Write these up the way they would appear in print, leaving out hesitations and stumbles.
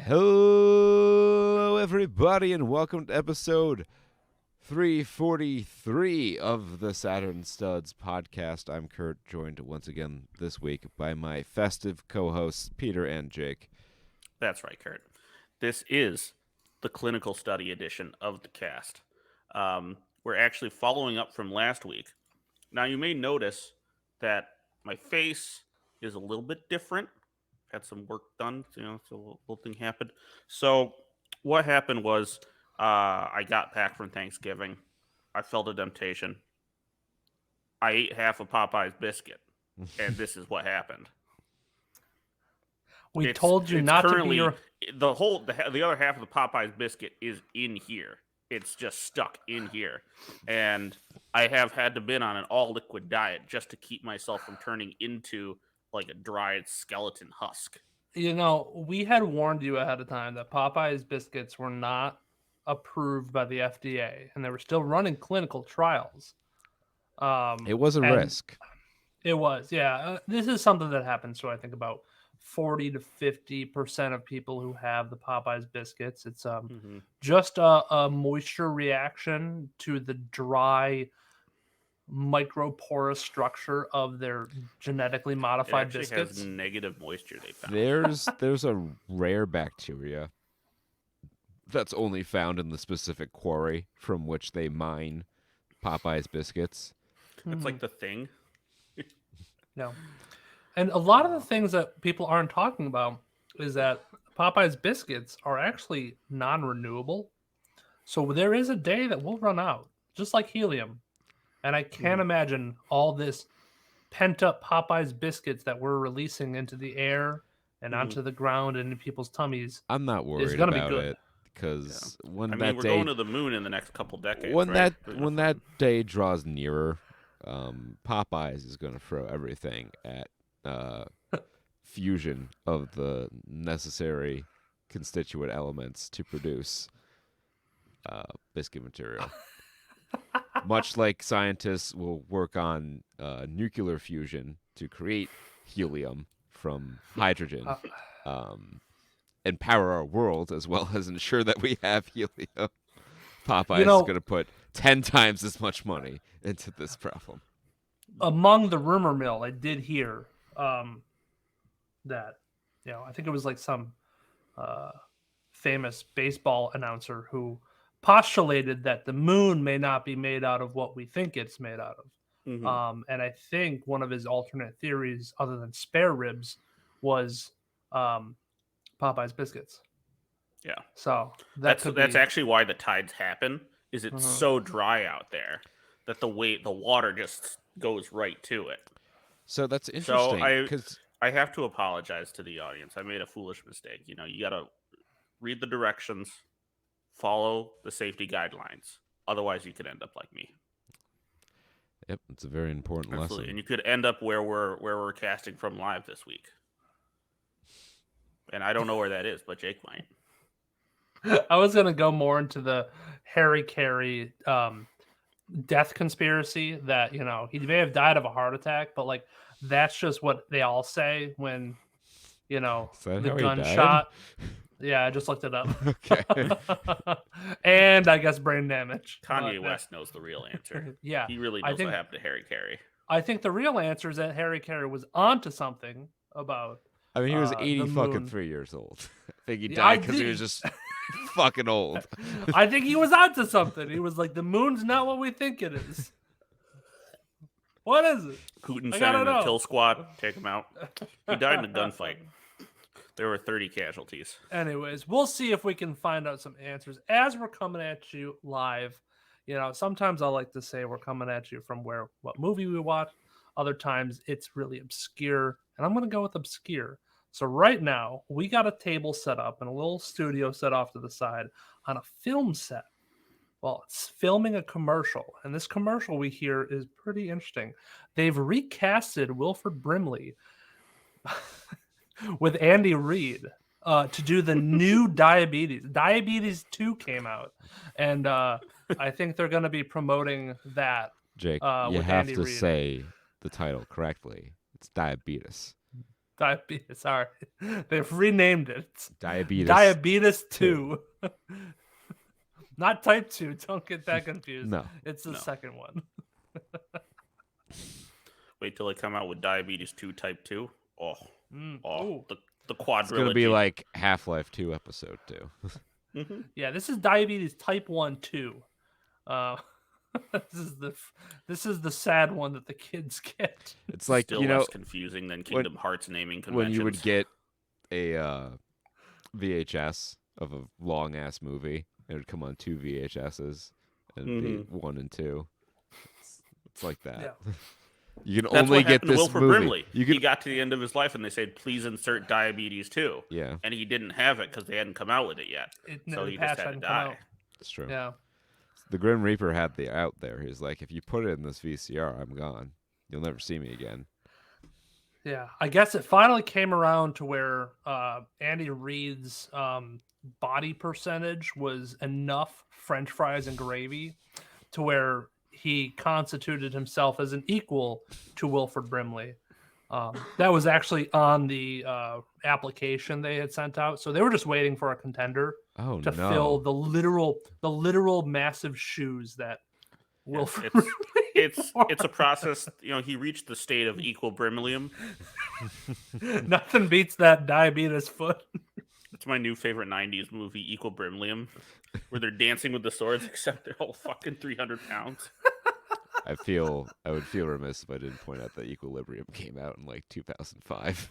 Hello, everybody, and welcome to episode 343 of the Saturn Studs Podcast. I'm Kurt, joined once again this week by my festive co-hosts, Peter and Jake. That's right, Kurt. This is the clinical study edition of the cast. We're actually following up from last week. Now, you may notice that my face is a little bit different. Had some work done, so a little thing happened. So what happened was I got back from Thanksgiving. I felt a temptation. I ate half a Popeye's biscuit, and this is what happened. We told you not to be your... The other half of the Popeye's biscuit is in here. It's just stuck in here. And I have had to been on an all-liquid diet just to keep myself from turning into like a dried skeleton husk. You know, we had warned you ahead of time that Popeye's biscuits were not approved by the FDA, and they were still running clinical trials. It was a risk. It was, yeah. This is something that happens to, I think, about 40 to 50% of people who have the Popeye's biscuits. It's just a moisture reaction to the dry microporous structure of their genetically modified biscuits. Has negative moisture, they found. There's a rare bacteria that's only found in the specific quarry from which they mine Popeye's biscuits. It's like the thing. No. And a lot of the things that people aren't talking about is that Popeye's biscuits are actually non-renewable. So there is a day that will run out, just like helium. And I can't imagine all this pent-up Popeye's biscuits that we're releasing into the air and onto the ground and in people's tummies. I'm not worried about it because we're going to the moon in the next couple decades. When that day draws nearer, Popeyes is going to throw everything at fusion of the necessary constituent elements to produce biscuit material. Much like scientists will work on nuclear fusion to create helium from hydrogen and power our world, as well as ensure that we have helium, Popeyes is going to put 10 times as much money into this problem. Among the rumor mill, I did hear that, I think it was like some famous baseball announcer who postulated that the moon may not be made out of what we think it's made out of. And I think one of his alternate theories, other than spare ribs, was Popeye's biscuits. Yeah. So that's actually why the tides happen. Is it's so dry out there that the water just goes right to it. So that's interesting. So I have to apologize to the audience. I made a foolish mistake. You gotta read the directions, follow the safety guidelines. Otherwise, you could end up like me. Yep, it's a very important lesson. And you could end up where we're casting from live this week. And I don't know where that is, but Jake might. I was gonna go more into the Harry Carey death conspiracy that he may have died of a heart attack, but like that's just what they all say when the gunshot. Yeah, I just looked it up. Okay. And I guess brain damage. Kanye West knows the real answer. Yeah, he really knows what happened to Harry Carey. I think the real answer is that Harry Carey was onto something about. I mean, he was 3 years old. I think he died because he was just fucking old. I think he was onto something. He was like, the moon's not what we think it is. What is it? Putin sent in a kill squad. Take him out. He died in a gunfight. There were 30 casualties. Anyways, we'll see if we can find out some answers as we're coming at you live. Sometimes I like to say we're coming at you from what movie we watch. Other times it's really obscure. And I'm going to go with obscure. So right now, we got a table set up and a little studio set off to the side on a film set. Well, it's filming a commercial. And this commercial we hear is pretty interesting. They've recasted Wilford Brimley with Andy Reid to do the new Diabetes. Diabetes 2 came out. And I think they're going to be promoting that. Jake, you have to say the title correctly. It's Diabetes. Diabetes. Sorry, they've renamed it. It's Diabetes. Diabetes 2. Not type 2. Don't get that confused. No. It's the second one. Wait till they come out with Diabetes 2 Type 2. Ooh. The quadrilogy. It's going to be like Half-Life 2 Episode 2. Yeah, this is Diabetes Type 1 2. This is the sad one that the kids get. It's like, Still less confusing than Kingdom Hearts naming conventions. When you would get a VHS of a long-ass movie, it would come on 2 VHSs, and it'd be 1 and 2. It's like that. Yeah. You can That's only what get happened to this Wilford movie. Brimley. He got to the end of his life, and they said, "Please insert Diabetes 2." Yeah, and he didn't have it because they hadn't come out with it yet. So he just had to die. It's true. Yeah. The Grim Reaper had the out there. He's like, if you put it in this VCR, I'm gone. You'll never see me again. Yeah, I guess it finally came around to where Andy Reid's body percentage was enough French fries and gravy to where he constituted himself as an equal to Wilford Brimley. That was actually on the application they had sent out, so they were just waiting for a contender to fill the literal massive shoes that Wilford. It's a process. He reached the state of equilibrium. Nothing beats that diabetes foot. It's my new favorite '90s movie, Equilibrium, where they're dancing with the swords, except they're all fucking 300 pounds. I would feel remiss if I didn't point out that Equilibrium came out in like 2005.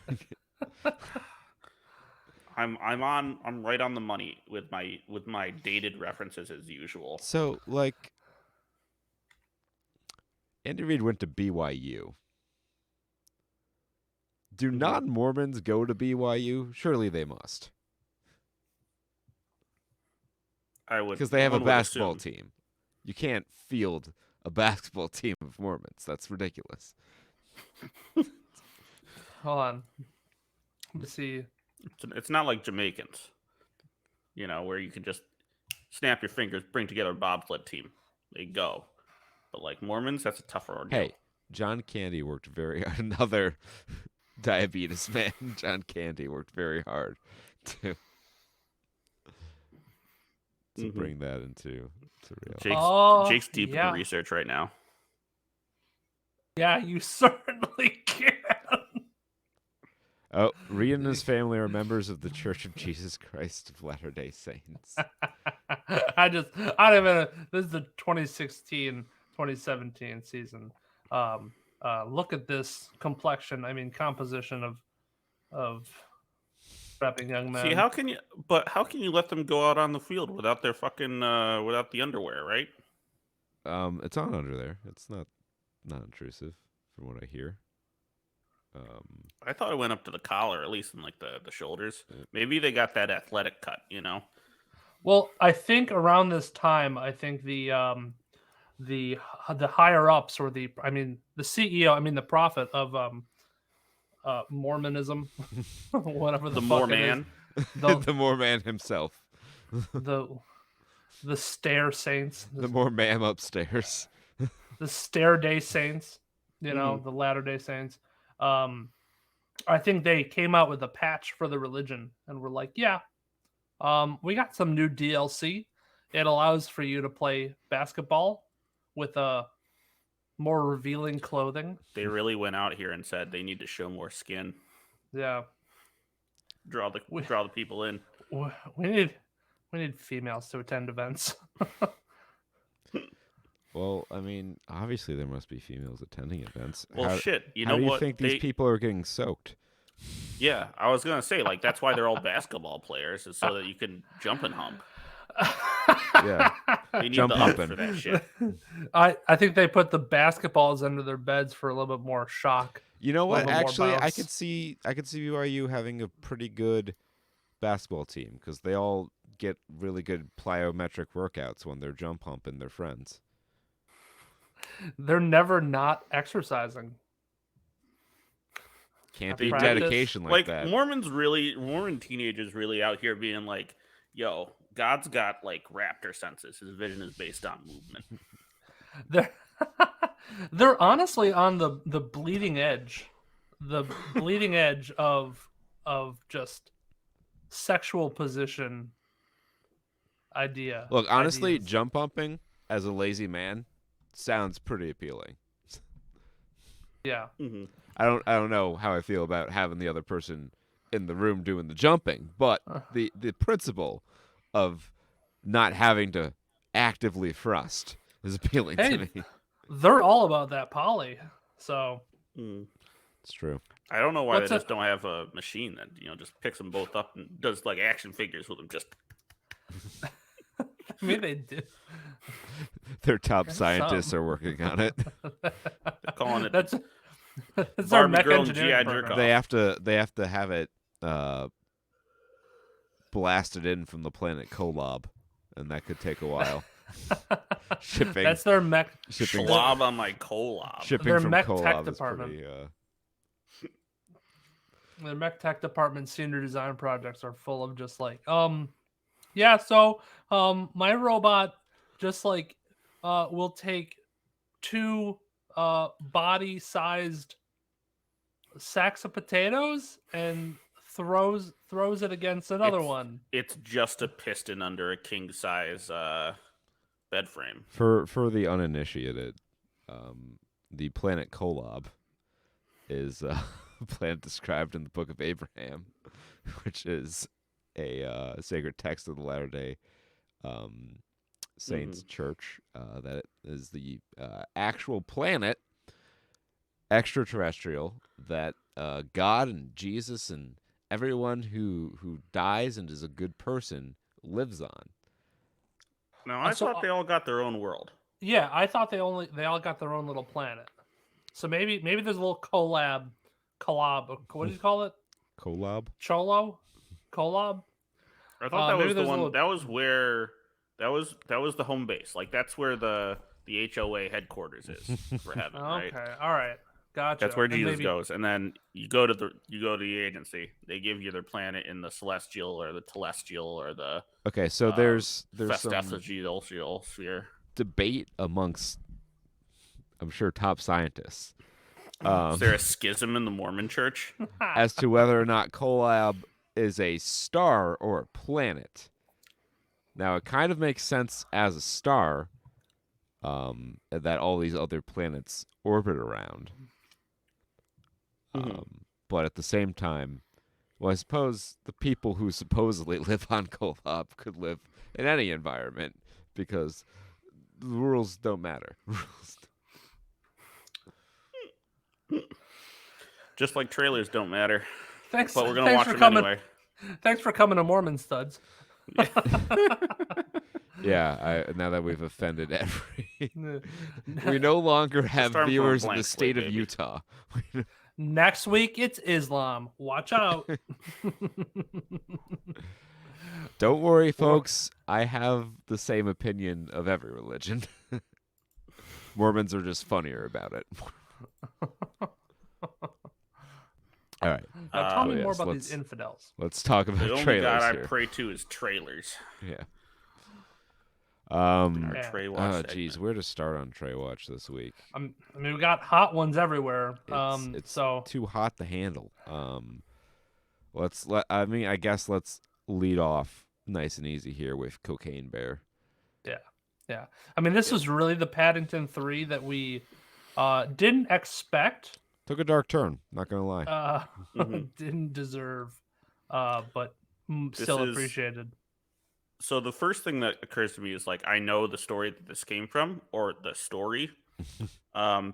I'm right on the money with my dated references as usual. So like, Andy Reid went to BYU. Do non-Mormons go to BYU? Surely they must. I would, because they have a basketball team. You can't field a basketball team of Mormons. That's ridiculous. Hold on. Let's see. It's not like Jamaicans, where you can just snap your fingers, bring together a bobsled team. They go. But like Mormons, that's a tougher ordeal. Hey, John Candy worked very hard. Another diabetes man. John Candy worked very hard to bring that into real. Jake's deep in the research right now. Yeah, you certainly can. Oh, Reed and his family are members of the Church of Jesus Christ of Latter-day Saints. This is the 2016-2017 season. Look at this complexion. I mean, composition of prepping young men. See, how can you let them go out on the field without their fucking without the underwear, right? It's on under there. It's not intrusive from what I hear. I thought it went up to the collar, at least in like the shoulders. Maybe they got that athletic cut, Well, I think around this time, the higher ups or the CEO, the prophet of Mormonism, whatever the more man, the more man himself, the stair saints, the more ma'am upstairs, the stair day saints, the Latter Day Saints. I think they came out with a patch for the religion and were like, yeah, we got some new DLC. It allows for you to play basketball with more revealing clothing. They really went out here and said they need to show more skin. Yeah. Draw the people in. We need females to attend events. Well, I mean, obviously there must be females attending events. Well, how do you think these people are getting soaked? Yeah, I was gonna say that's why they're all basketball players, is so that you can jump and hump. Yeah, they need the hump for that shit. I think they put the basketballs under their beds for a little bit more shock. You know what? Actually, I could see BYU having a pretty good basketball team because they all get really good plyometric workouts when they're jump humping their friends. They're never not exercising. Can't be dedication like that. Mormon teenagers really out here being like, yo, God's got like raptor senses. His vision is based on movement. They're honestly on the bleeding edge the bleeding edge of just sexual position idea. Look, honestly, ideas. jump pumping as a lazy man sounds pretty appealing. Yeah. Mm-hmm. I don't know how I feel about having the other person in the room doing the jumping, but the principle of not having to actively thrust is appealing Hey, to me. they're all about that poly. So Mm. It's true. I don't know why What's they a- just don't have a machine that just picks them both up and does like action figures with them. Just I mean, they do. Their top That's scientists something. are working on it. calling it That's our Barbie mech girl and engineering G.I. program. Jerk-off. They have to have it blasted in from the planet Kolob, and that could take a while. Shipping. That's their mech. Shipping. Schlob on my collab. Shipping Their from mech Kolob tech is department. pretty. The mech tech department senior design projects are full of just like, yeah. So, my robot just like, will take 2 body-sized sacks of potatoes and throws it against another one. It's just a piston under a king size bed frame. For the uninitiated, the planet Kolob is a planet described in the Book of Abraham, which is a sacred text of the Latter-day Saints Church. That is the actual planet, extraterrestrial, that God and Jesus and everyone who dies and is a good person lives on. No, I So, thought they all got their own world. Yeah, I thought they all got their own little planet. So maybe there's a little collab. What do you call it? Kolob? Collab. I thought that maybe was the there's a one. little- That was where that was the home base. Like that's where the HOA headquarters is for heaven, right? Okay, all right, gotcha. That's where And Jesus maybe- goes, and then you go to the agency. They give you their planet in the celestial or the telestial or the Okay, so there's some festestial sphere. debate amongst, I'm sure, top scientists Is there a schism in the Mormon Church? as to whether or not Kolob is a star or a planet. Now, it kind of makes sense as a star that all these other planets orbit around. But at the same time, well, I suppose the people who supposedly live on Kolob could live in any environment because the rules don't matter. Just like trailers don't matter, Thanks, but we're gonna thanks watch for them coming. anyway. Thanks for coming to Mormon Studs. Yeah, now that we've offended we no longer have Start from a viewers in blank the slate, state of baby. Utah. Next week it's Islam. Watch out. Don't worry, folks. I have the same opinion of every religion. Mormons are just funnier about it. All right, Now, tell me yes, more about let's- these infidels. let's talk about The only trailers God I here. pray to is trailers. Yeah. Our Yeah. Trae Watch Oh, segment. geez, where to start on Trae Watch this week? I mean, we got hot ones everywhere. It's So too hot to handle. I guess let's lead off nice and easy here with Cocaine Bear. yeah, I mean, this was really the Paddington 3 that we didn't expect, Took a dark turn, not gonna lie. didn't deserve, but This still is- appreciated. So the first thing that occurs to me is like I know the story that this came from, or the story,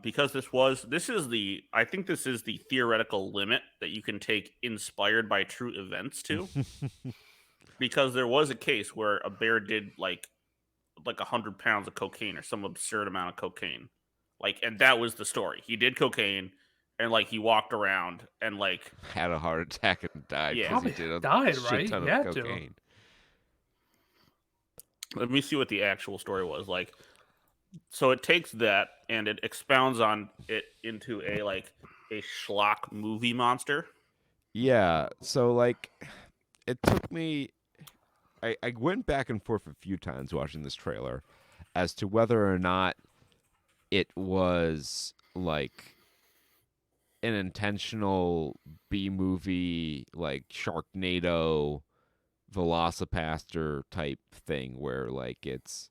because I think this is the theoretical limit that you can take inspired by true events to, because there was a case where a bear did like 100 pounds of cocaine or some absurd amount of cocaine, and that was the story. He did cocaine, and he walked around and Had a heart attack and died Yeah. because he Probably did a died, shit right? ton He of had to. cocaine. Let me see what the actual story was like. So it takes that and it expounds on it into a schlock movie monster. Yeah, so it took me. I went back and forth a few times watching this trailer as to whether or not it was an intentional B movie like Sharknado, Velocipaster type thing where like it's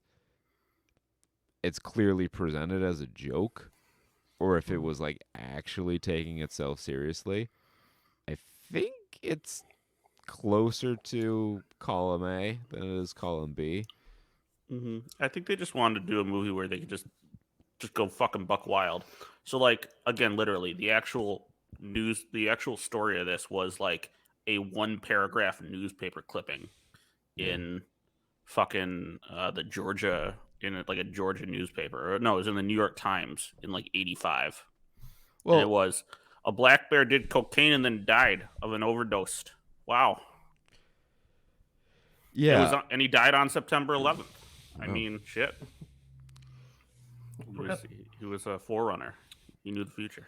clearly presented as a joke, or if it was like actually taking itself seriously. I think it's closer to column A than it is column B. I think they just wanted to do a movie where they could just go fucking buck wild. So like again, literally the actual story of this was like a 1 paragraph newspaper clipping in fucking the Georgia like a Georgia newspaper. Or no, it was in the New York Times in like '85, and it Well, was a black bear did cocaine and then died of an overdose. Wow. yeah. And he died on September 11th. I Oh. mean, shit. He was a forerunner. He knew the future.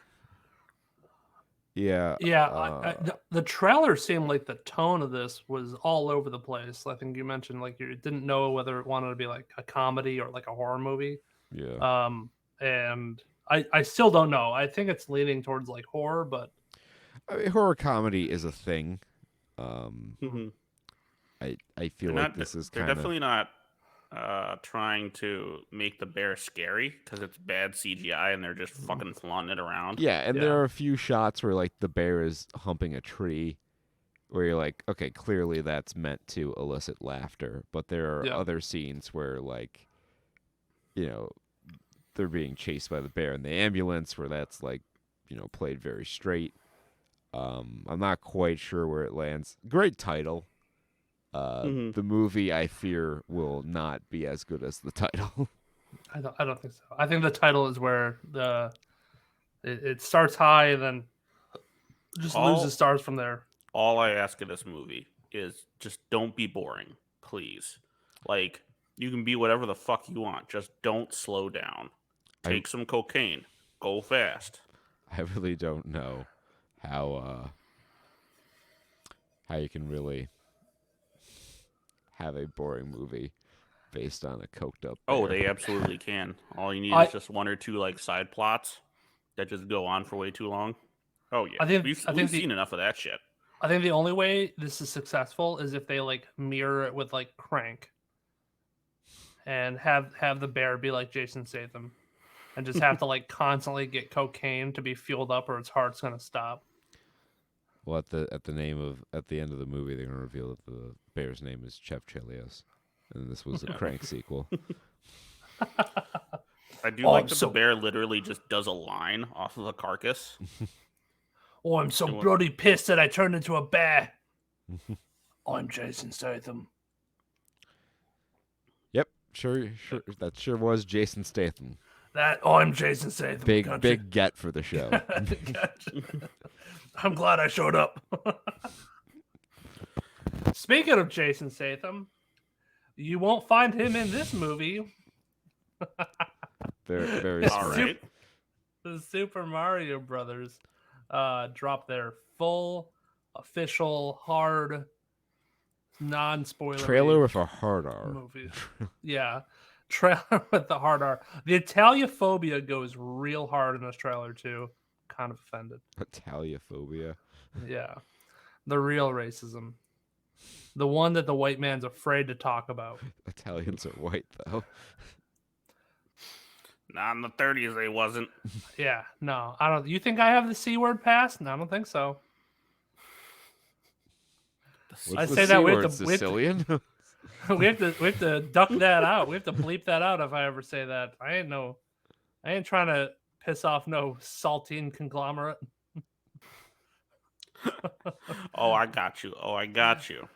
Yeah. Yeah, the trailer seemed like the tone of this was all over the place. I think you mentioned like you didn't know whether it wanted to be like a comedy or like a horror movie. Yeah. And I still don't know. I think it's leaning towards like horror, but I mean, horror comedy is a thing. I feel like this is they're kind of definitely not trying to make the bear scary because it's bad CGI and they're just fucking flaunting it around. yeah, and Yeah. there are a few shots where like the bear is humping a tree, where you're like, okay, clearly that's meant to elicit laughter, but there are Yeah. other scenes where like, you know, they're being chased by the bear in the ambulance, where that's like, you know, played very straight. I'm not quite sure where it lands. Great title. The movie, I fear, will not be as good as the title. I don't think so. I think the title is where it starts high and then just loses stars from there. All I ask of this movie is just don't be boring, please. Like, you can be whatever the fuck you want. Just don't slow down. Take some cocaine. Go fast. I really don't know how you can really have a boring movie based on a coked up bear. Oh, they absolutely can. All you need is just 1 or 2 like side plots that just go on for way too long. Oh yeah, we've seen enough of that shit. I think the only way this is successful is if they like mirror it with like Crank, and have the bear be like Jason Statham, and just have to like constantly get cocaine to be fueled up, or its heart's gonna stop. Well, at the end of the movie, they're gonna reveal that the bear's name is Chef Chelios, and this was a Crank sequel. I do like that the bear literally just does a line off of a carcass. Oh, I'm so bloody pissed that I turned into a bear. I'm Jason Statham. Yep, sure. That sure was Jason Statham. I'm Jason Statham. Big get for the show. I'm glad I showed up. Speaking of Jason Statham, you won't find him in this movie. Very all right. The Super Mario Brothers dropped their full, official, hard, non-spoiler trailer with a hard R movie. Yeah, trailer with the hard R. The Italiaphobia goes real hard in this trailer too. Kind of offended. Italiaphobia. Yeah, the real racism, the one that the white man's afraid to talk about. Italians are white though. Not in the 30s, they wasn't. Yeah, no, I don't. You think I have the C word pass? No, I don't think so. I say that we have to Sicilian. We have to duck that out. We have to bleep that out if I ever say that. I ain't trying to piss off no saltine conglomerate. Oh, I got you.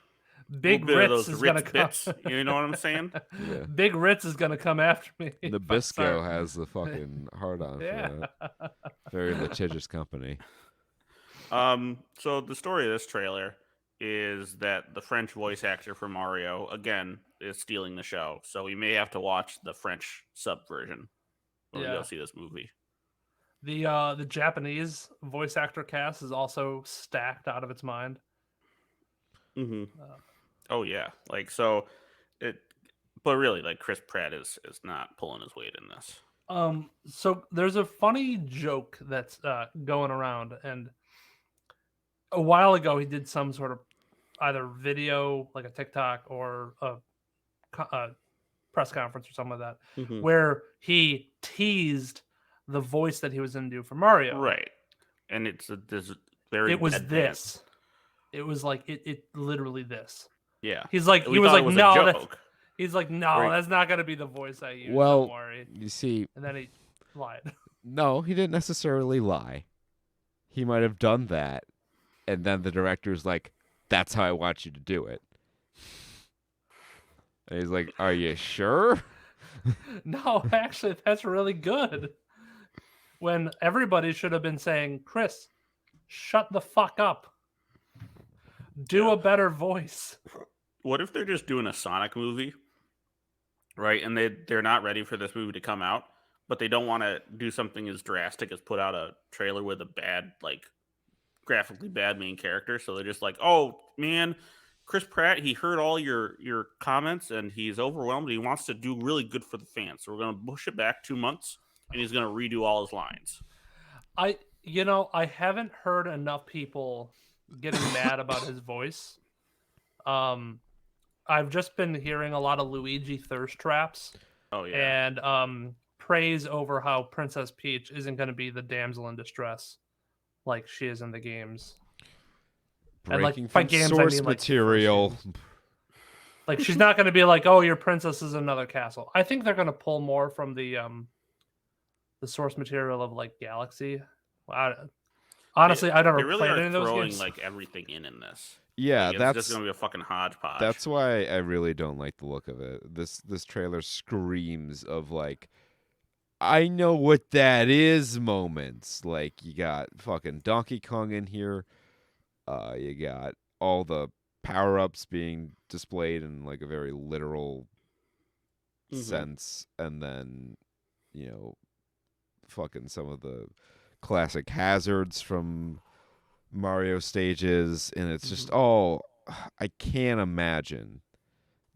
Big Ritz is gonna come. You know what I'm saying? Yeah. Big Ritz is gonna come after me. Nabisco has the fucking hard on for that. Very litigious company. So the story of this trailer is that the French voice actor for Mario again is stealing the show. So we may have to watch the French sub version when we go see this movie. The Japanese voice actor cast is also stacked out of its mind. Oh yeah, like so it. But really, like Chris Pratt is not pulling his weight in this. So there's a funny joke that's going around, and a while ago he did some sort of either video, like a TikTok, or a press conference or something like that, Mhm. where he teased the voice that he was going to do for Mario. Right. And it's this very It was deadpan. this. It was like it literally this. Yeah. He's like, And he we was thought like, it was no, a that's. joke. He's like, no, Right. that's not going to be the voice I use. Well, Don't worry. you see, And then he lied. no, he didn't necessarily lie. He might have done that, and then the director's like, "That's how I want you to do it." And he's like, "Are you sure?" No, actually, that's really good. When everybody should have been saying, Chris, shut the fuck up. Do Yeah. a better voice. What if they're just doing a Sonic movie, right? And they're not ready for this movie to come out, but they don't want to do something as drastic as put out a trailer with a bad, like, graphically bad main character. So they're just like, oh man, Chris Pratt, he heard all your comments and he's overwhelmed. He wants to do really good for the fans. So we're gonna push it back 2 months and he's gonna redo all his lines. I haven't heard enough people getting mad about his voice. I've just been hearing a lot of Luigi thirst traps. Oh yeah. And praise over how Princess Peach isn't going to be the damsel in distress like she is in the games. And, like, Breaking by from games, I source mean, like, material. Like, she's not going to be like, oh, your princess is another castle. I think they're going to pull more from the source material of, like, Galaxy. Honestly, I never They really played are any of those throwing games. like everything in this. Yeah, Like, it's that's just gonna be a fucking hodgepodge. that's why I really don't like the look of it. This trailer screams of like, I know what that is moments. Like, you got fucking Donkey Kong in here. You got all the power-ups being displayed in like a very literal Mhm. sense, and then, you know, fucking some of the classic hazards from Mario stages, and it's just all, I can't imagine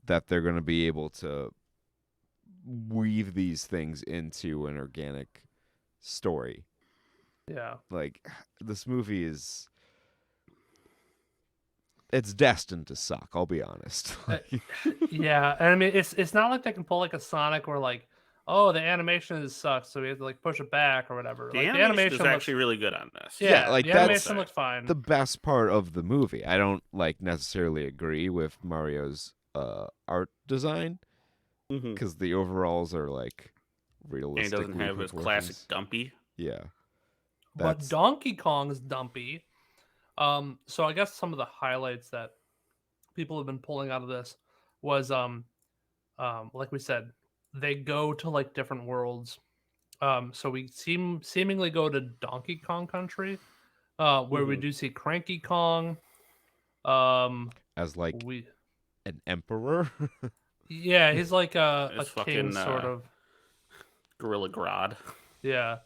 that they're going to be able to weave these things into an organic story. Yeah. Like, this movie it's destined to suck, I'll be honest. Yeah, and I mean, it's not like they can pull like a Sonic where like, oh, the animation sucks, so we have to like push it back or whatever. The Like, animation is actually really good on this. Yeah, like, the that's animation looks fine. the best part of the movie. I don't like necessarily agree with Mario's art design, Mhm. because the overalls are like And he realistic. doesn't have his classic dumpy. Yeah. But Donkey Kong's dumpy. So I guess some of the highlights that people have been pulling out of this was like we said, they go to like different worlds. So we seemingly go to Donkey Kong Country, where we do see Cranky Kong. As like We an emperor. yeah, he's like a It's king fucking, sort of. Gorilla Grodd. Yeah.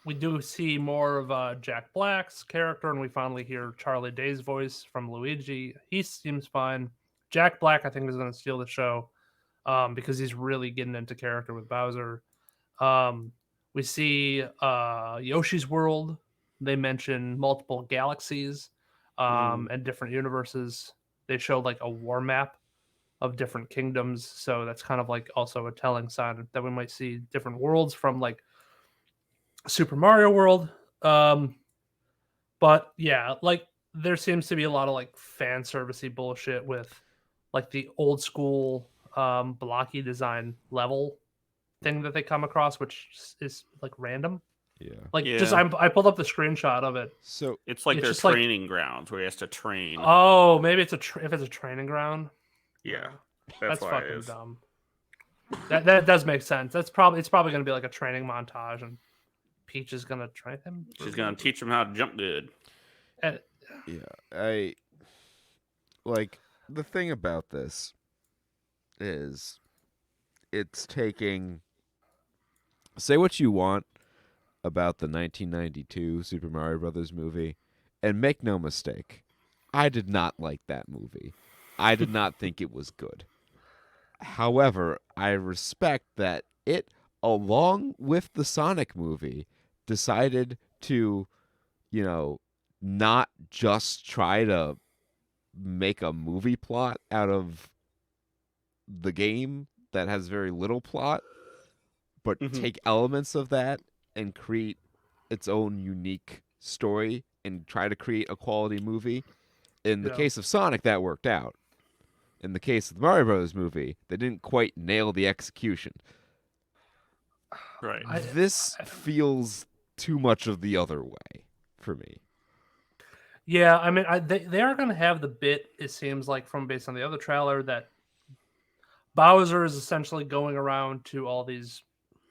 We do see more of Jack Black's character, and we finally hear Charlie Day's voice from Luigi. He seems fine. Jack Black, I think, is going to steal the show because he's really getting into character with Bowser. We see Yoshi's World. They mention multiple galaxies and different universes. They show like a war map of different kingdoms, so that's kind of like also a telling sign that we might see different worlds from like Super Mario World. But yeah, like there seems to be a lot of like fan servicey bullshit with like the old school blocky design level thing that they come across, which is like random. Yeah. Like Yeah. just I pulled up the screenshot of it. So It's like It's their just like- training grounds where he has to train. Oh, maybe it's if it's a training ground. Yeah. That's That's why it fucking is. dumb. That does make sense. It's probably gonna be like a training montage, and Peach is gonna train him. She's gonna teach him how to jump good. And, yeah, I like, the thing about this is it's taking, say what you want about the 1992 Super Mario Brothers movie, and make no mistake, I did not like that movie. I did not think it was good. However, I respect that it along with the Sonic movie, decided to, not just try to make a movie plot out of the game that has very little plot, but take elements of that and create its own unique story and try to create a quality movie. In the case of Sonic, that worked out. In the case of the Mario Brothers movie, they didn't quite nail the execution. Right. This feels too much of the other way for me. Yeah, I mean, they are going to have the bit, it seems like, from based on the other trailer, that Bowser is essentially going around to all these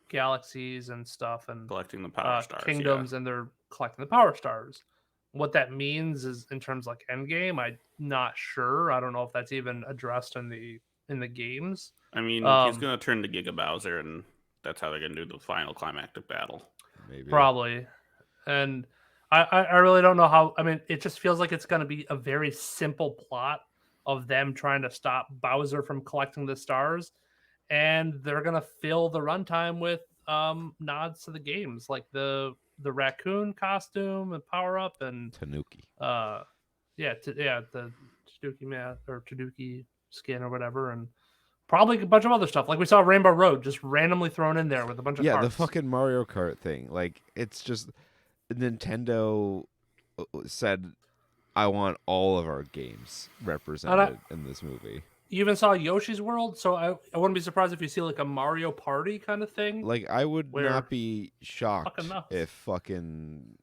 galaxies and stuff and Collecting the power stars. kingdoms, and they're collecting the power stars. What that means is in terms of like endgame, I'm not sure. I don't know if that's even addressed in the games. I mean, he's going to turn to Giga Bowser, and that's how they're going to do the final climactic battle. Maybe. Probably. And I really don't know how. I mean, it just feels like it's going to be a very simple plot of them trying to stop Bowser from collecting the stars, and they're going to fill the runtime with nods to the games, like the raccoon costume and power up and Tanuki. the Tanuki mask or Tanuki skin or whatever, and probably a bunch of other stuff. Like we saw Rainbow Road just randomly thrown in there with a bunch of parts. The fucking Mario Kart thing. Like, it's just Nintendo said, I want all of our games represented in this movie. You even saw Yoshi's World, so I wouldn't be surprised if you see like a Mario Party kind of thing. Like, I would not be shocked fucking if fucking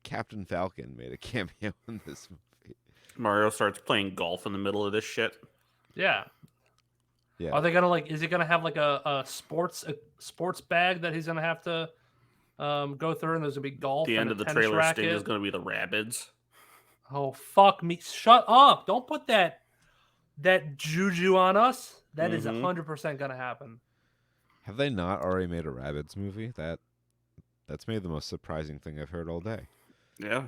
Captain Falcon made a cameo in this movie. Mario starts playing golf in the middle of this shit. Yeah. Yeah. Are they gonna is he gonna have like a sports bag that he's gonna have to go through, and there's gonna be golf? The end of the trailer racket? sting is gonna be the Rabbids. Oh fuck me! Shut up! Don't put that juju on us. That is 100% gonna happen. Have they not already made a Rabbids movie? That's maybe the most surprising thing I've heard all day. Yeah,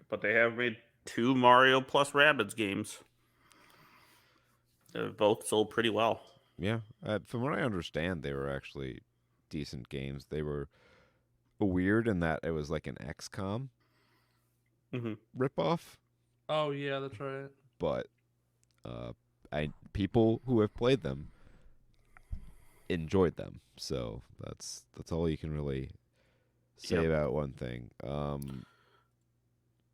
but they have made 2 Mario plus Rabbids games. They've both sold pretty well. Yeah, from what I understand, they were actually decent games. They were weird in that it was like an XCOM ripoff. Oh yeah, that's right. But people who have played them enjoyed them, so that's all you can really say about one thing.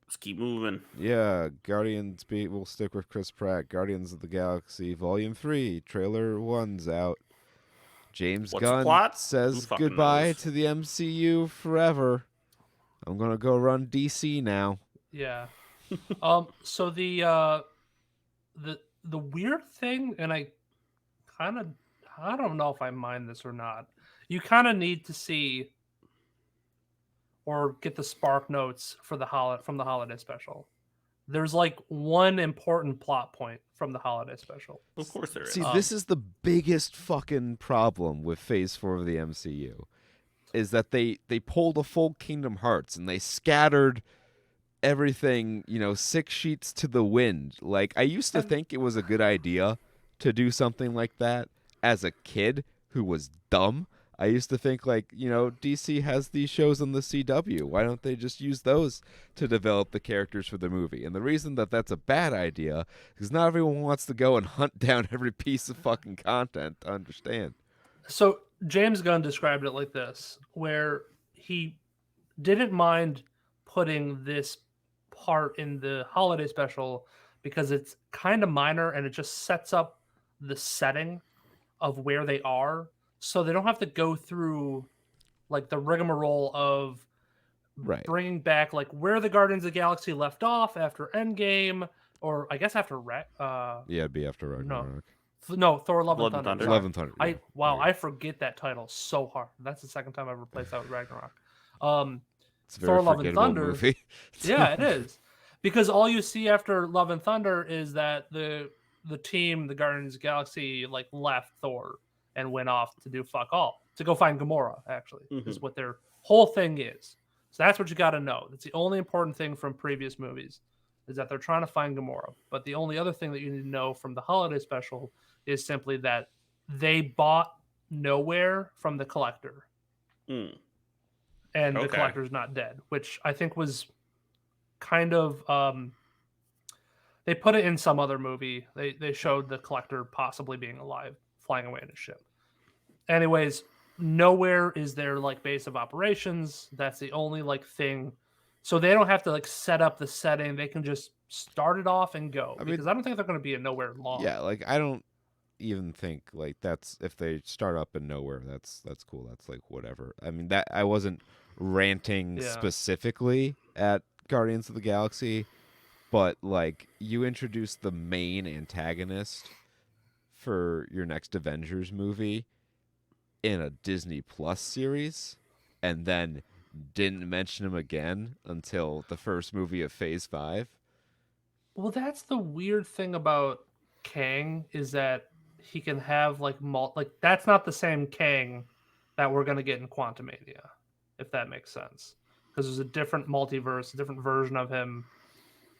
Let's keep moving. Yeah, Guardians. We'll stick with Chris Pratt. Guardians of the Galaxy Volume 3 Trailer 1's out. James Gunn says goodbye to the MCU forever. I'm gonna go run DC now. Yeah. So the weird thing, and I don't know if I mind this or not. You kind of need to see or get the spark notes for from the holiday special. There's like one important plot point from the holiday special. Of course there is. See, this is the biggest fucking problem with Phase 4 of the MCU, is that they pulled a full Kingdom Hearts and they scattered everything, 6 sheets to the wind. Like, I used to think it was a good idea to do something like that as a kid who was dumb. I used to think, like, DC has these shows on the CW. Why don't they just use those to develop the characters for the movie? And the reason that that's a bad idea is not everyone wants to go and hunt down every piece of fucking content to understand. So James Gunn described it like this, where he didn't mind putting this part in the holiday special because it's kind of minor and it just sets up the setting of where they are. So they don't have to go through like the rigmarole of bringing back like where the Guardians of the Galaxy left off after Endgame, or I guess after it'd be after Ragnarok. No, Thor: Love and Thunder. Love and Thunder. Yeah. I forget that title so hard. That's the second time I've replaced that with Ragnarok. It's a very Thor: Love and Thunder movie. Yeah, it is, because all you see after Love and Thunder is that the team, the Guardians of the Galaxy, like left Thor and went off to do fuck all, to go find Gamora, actually, is what their whole thing is. So that's what you got to know. That's the only important thing from previous movies, is that they're trying to find Gamora. But the only other thing that you need to know from the holiday special is simply that they bought nowhere from the Collector, Mm. and the Okay. Collector's not dead, which I think was kind of they put it in some other movie. They showed the Collector possibly being alive, flying away in a ship. Anyways, nowhere is their like base of operations. That's the only like thing. So they don't have to like set up the setting. They can just start it off and go. I mean, Because I don't think they're going to be in nowhere long. yeah, like I don't even think like that's if they start up in nowhere, that's cool. That's like whatever. I mean that I wasn't ranting Yeah. specifically at Guardians of the Galaxy, but like you introduce the main antagonist for your next Avengers movie in a Disney Plus series and then didn't mention him again until the first movie of Phase 5. Well, that's the weird thing about Kang is that he can have like like that's not the same Kang that we're going to get in Quantumania, if that makes sense. Because there's a different multiverse, a different version of him,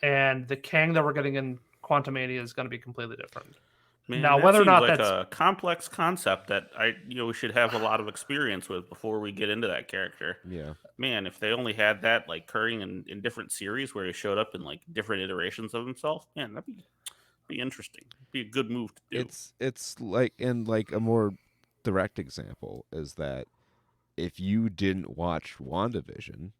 and the Kang that we're getting in Quantumania is going to be completely different. Man, Now, that whether or seems not like that's a complex concept that we should have a lot of experience with before we get into that character. Yeah. Man, if they only had that like occurring in different series where he showed up in like different iterations of himself, man, that'd be interesting. Be a good move to do. It's like and like a more direct example is that if you didn't watch WandaVision,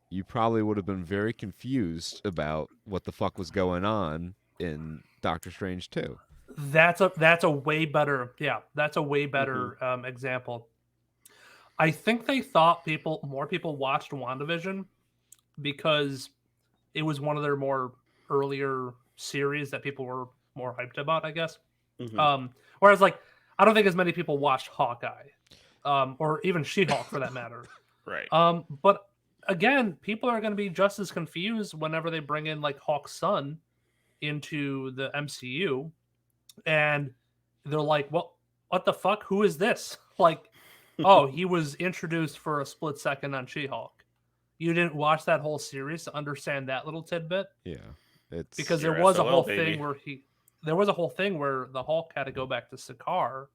you probably would have been very confused about what the fuck was going on in Doctor Strange 2. that's a way better that's a way better example. I think they thought more people watched WandaVision because it was one of their more earlier series that people were more hyped about, I guess. Mhm. Whereas like I don't think as many people watched Hawkeye, or even She-Hulk for that matter. Right. But again, people are going to be just as confused whenever they bring in like Hawk's son into the MCU, and they're like, "Well, what the fuck? Who is this?" Like, oh, he was introduced for a split second on She-Hulk. You didn't watch that whole series to understand that little tidbit? Yeah. It's Because You're there was a SOL, whole baby. thing where the Hulk had to go back to Sakaar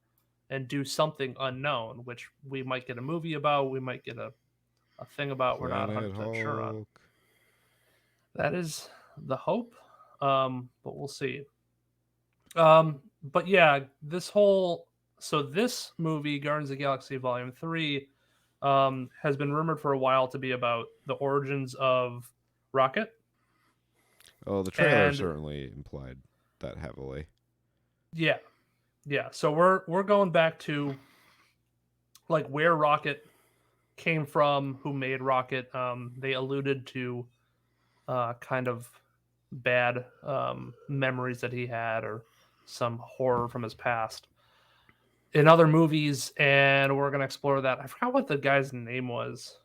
and do something unknown, which we might get a movie about, we might get a thing about, we're not Planet 100% sure on. Hulk. That is the hope, but we'll see. But yeah, this movie, Guardians of the Galaxy Volume 3, has been rumored for a while to be about the origins of Rocket. Oh, the trailer And certainly implied that heavily. yeah, so we're going back to like where Rocket came from, who made Rocket. They alluded to kind of bad memories that he had or some horror from his past in other movies, and we're gonna explore that. I forgot what the guy's name was.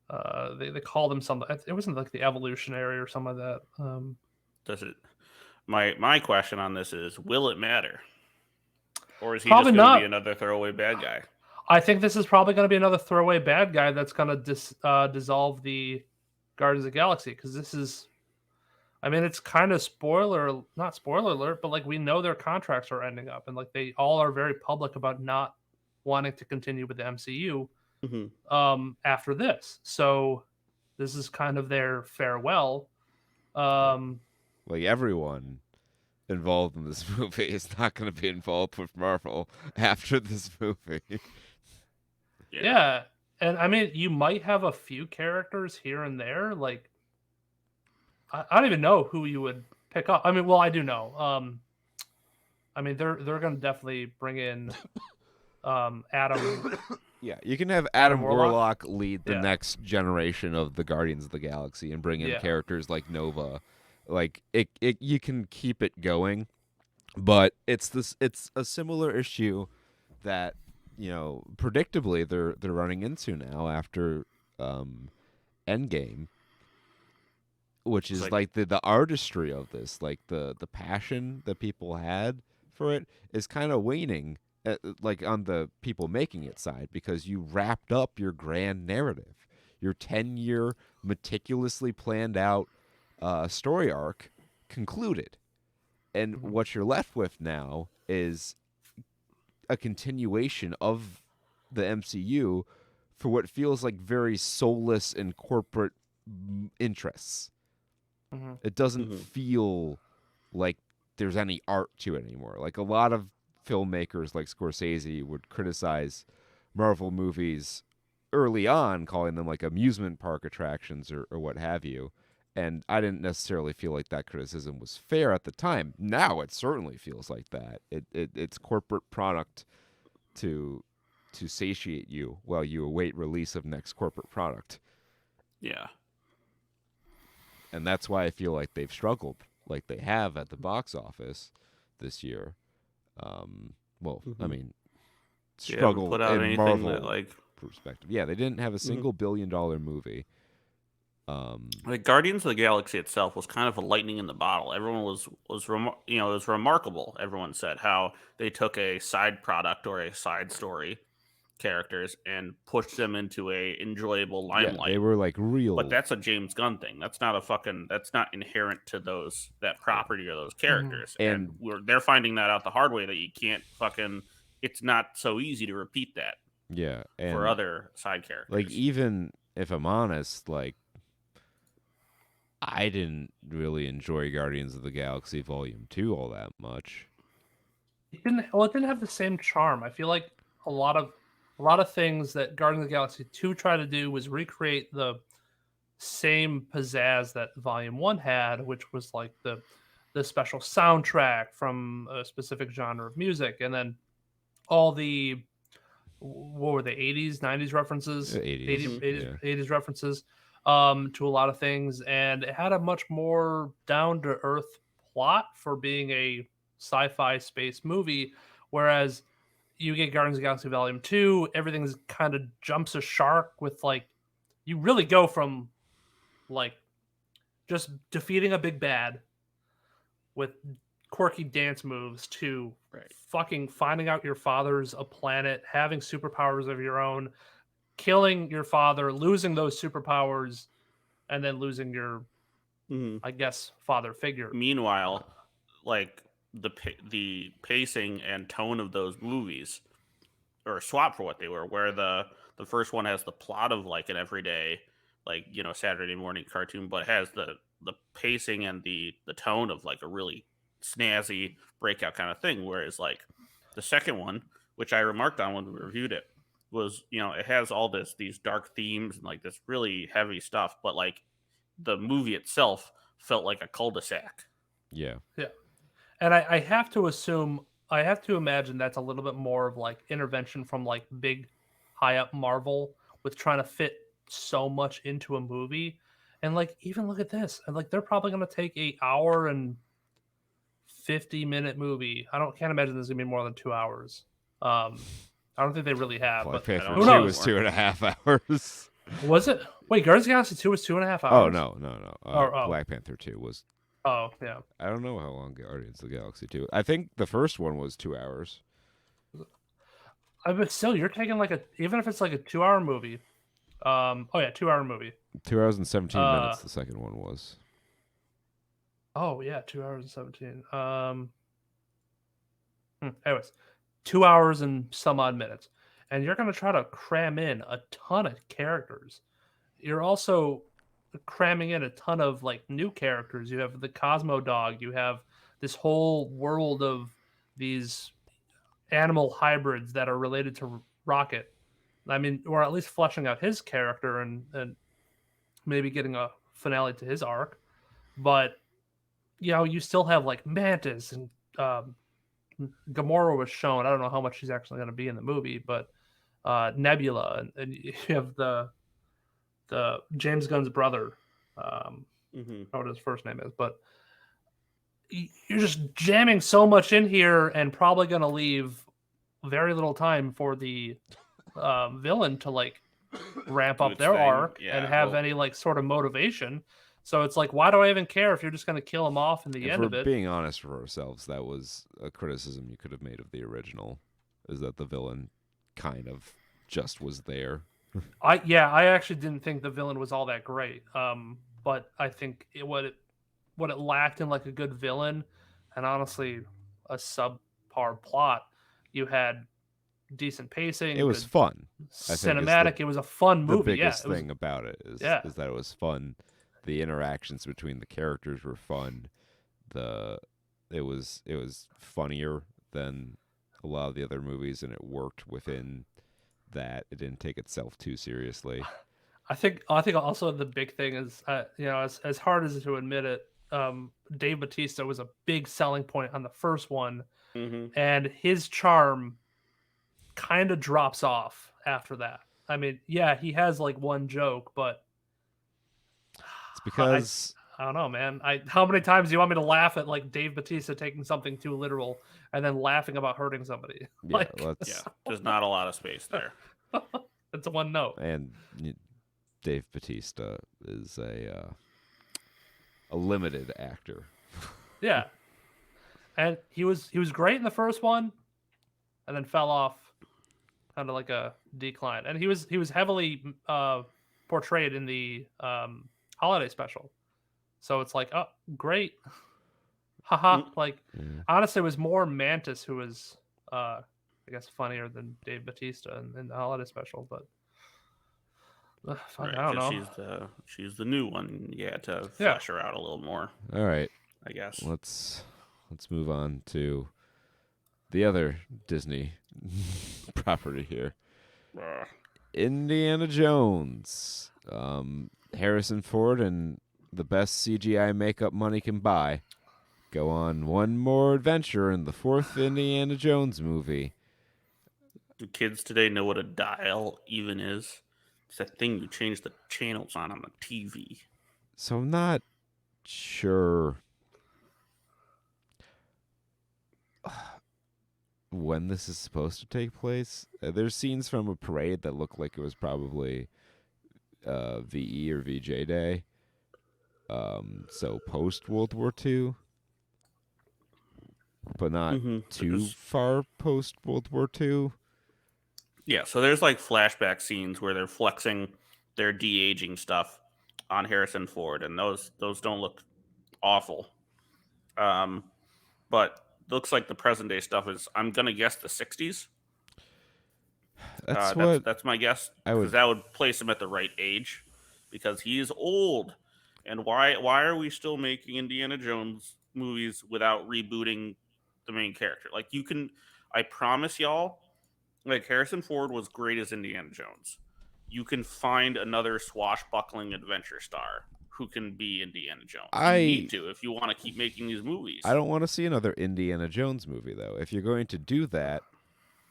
They called him something. It wasn't like the Evolutionary or something like that. Does it? My question on this is: will it matter, or is he Probably just going to be not. another throwaway bad guy? I think this is probably going to be another throwaway bad guy that's going to dissolve the Guardians of the Galaxy, because this is, I mean, it's kind of not spoiler alert, but like we know their contracts are ending up, and like they all are very public about not wanting to continue with the MCU after this. So this is kind of their farewell. Like everyone involved in this movie is not going to be involved with Marvel after this movie. Yeah. And I mean, you might have a few characters here and there. Like, I don't even know who you would pick up. I mean, well, I do know. I mean, they're going to definitely bring in Adam. Yeah, you can have Adam Warlock? Warlock lead the next generation of the Guardians of the Galaxy and bring in characters like Nova. Like you can keep it going, but it's a similar issue that predictably they're running into now after Endgame, which is like the artistry of this, like the passion that people had for it is kind of waning. Like on the people making it side, because you wrapped up your grand narrative, your 10-year meticulously planned out story arc concluded, And what you're left with now is a continuation of the MCU for what feels like very soulless and corporate interests. It doesn't feel like there's any art to it anymore. Like a lot of filmmakers like Scorsese would criticize Marvel movies early on, calling them like amusement park attractions or what have you. And I didn't necessarily feel like that criticism was fair at the time. Now it certainly feels like that. It's corporate product to satiate you while you await release of next corporate product. Yeah. And that's why I feel like they've struggled like they have at the box office this year. I mean, struggle put out in anything Marvel that, like, perspective. Yeah, they didn't have a single $1 billion movie. Like Guardians of the Galaxy itself was kind of a lightning in the bottle. Everyone was it was remarkable. Everyone said how they took a side product or a side story characters and pushed them into a enjoyable limelight. Yeah, they were like real. But that's a James Gunn thing. That's not that's not inherent to that property or those characters. And they're finding that out the hard way, that you can't it's not so easy to repeat that. Yeah, and for other side characters. Like, even if I'm honest, like, I didn't really enjoy Guardians of the Galaxy Volume 2 all that much. It didn't have the same charm. I feel like a lot of things that Guardians of the Galaxy 2 tried to do was recreate the same pizzazz that Volume 1 had, which was like the special soundtrack from a specific genre of music, and then all the, what were the 80s, 90s references? 80s references to a lot of things, and it had a much more down-to-earth plot for being a sci-fi space movie, whereas you get Guardians of the Galaxy Volume 2, everything's kind of jumps a shark with, like, you really go from, like, just defeating a big bad with quirky dance moves to fucking finding out your father's a planet, having superpowers of your own, killing your father, losing those superpowers, and then losing your, I guess, father figure. Meanwhile, like, the pacing and tone of those movies are swap for what they were, where the first one has the plot of like an everyday, like, Saturday morning cartoon, but has the pacing and the tone of like a really snazzy breakout kind of thing. Whereas like the second one, which I remarked on when we reviewed it, was, it has all these dark themes and like this really heavy stuff, but like the movie itself felt like a cul-de-sac. Yeah. And I have to imagine that's a little bit more of like intervention from like big high up Marvel with trying to fit so much into a movie. And like, even look at this, and like, they're probably going to take 1 hour and 50-minute movie. Can't imagine this is gonna be more than 2 hours. I don't think they really have. Black but Panther 2 was 2.5 hours. Was it? Wait, Guardians of the Galaxy 2 was 2.5 hours? Oh, no. Black Panther 2 was... Oh, yeah. I don't know how long Guardians of the Galaxy 2... I think the first one was 2 hours. But still, you're taking like even if it's like a 2-hour movie. 2-hour movie. 2 hours and 17 minutes, the second one was. Oh, yeah, 2 hours and 17. Anyways, 2 hours and some odd minutes. And you're going to try to cram in a ton of characters. You're also cramming in a ton of like new characters. You have the Cosmo Dog. You have this whole world of these animal hybrids that are related to Rocket. I mean, or at least fleshing out his character and maybe getting a finale to his arc. But, you still have like Mantis, and Gamora was shown. I don't know how much she's actually going to be in the movie, but Nebula, and you have the James Gunn's brother. I don't know what his first name is, but you're just jamming so much in here, and probably going to leave very little time for the villain to like ramp up their arc and have any like sort of motivation. So it's like, why do I even care if you're just going to kill him off in the end of it? Being honest for ourselves, that was a criticism you could have made of the original, is that the villain kind of just was there. I actually didn't think the villain was all that great. But I think what it lacked in like a good villain, and honestly a subpar plot. You had decent pacing. It was good fun. I think cinematic. It was a fun the movie. biggest Yeah, it was. thing about it is Yeah. that it was fun. The interactions between the characters were fun. It was funnier than a lot of the other movies, and it worked within that. It didn't take itself too seriously. I think also the big thing is, as hard as to admit it, Dave Bautista was a big selling point on the first one, and his charm kind of drops off after that. I mean, yeah, he has like one joke, but It's because I don't know, man. How many times do you want me to laugh at like Dave Bautista taking something too literal and then laughing about hurting somebody? yeah, let's there's not a lot of space there. It's a one note. and Dave Bautista is a limited actor. Yeah, and he was great in the first one, and then fell off, kind of like a decline. And he was heavily portrayed in the holiday special, so it's like, oh, great, haha. Like, honestly, it was more Mantis who was, I guess, funnier than Dave Bautista in the holiday special, but. Right, I don't know. She's the new one. You had to flesh her out a little more. All right, I guess. let's move on to the other Disney property here. Indiana Jones. Harrison Ford and the best CGI makeup money can buy go on one more adventure in the fourth Indiana Jones movie. Do kids today know what a dial even is? It's that thing you change the channels on the TV. So I'm not sure when this is supposed to take place. There's scenes from a parade that look like it was probably VE or VJ Day. So post World War II, but not too far post World War II. Yeah, so there's like flashback scenes where they're flexing their de-aging stuff on Harrison Ford, and those don't look awful. But looks like the present day stuff is, I'm gonna guess, the 60s. That's my guess, because that would place him at the right age, because he is old. And why are we still making Indiana Jones movies without rebooting the main character? Like, you can, I promise y'all, like, Harrison Ford was great as Indiana Jones. You can find another swashbuckling adventure star who can be Indiana Jones. You need to, if you want to keep making these movies. I don't want to see another Indiana Jones movie, though. If you're going to do that,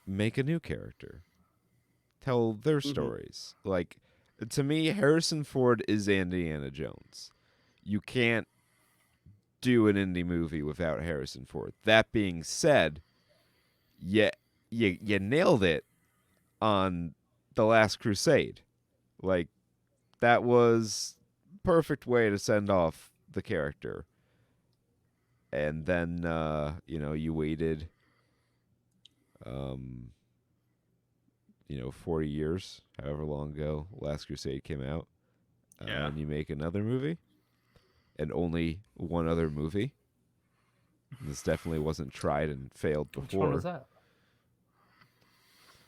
make a new character. Tell their stories. Like, to me, Harrison Ford is Indiana Jones. You can't do an indie movie without Harrison Ford. That being said, you nailed it on The Last Crusade. Like, that was perfect way to send off the character. And then you waited 40 years, however long ago Last Crusade came out. And you make another movie, and only one other movie. This definitely wasn't tried and failed before. Which one was that?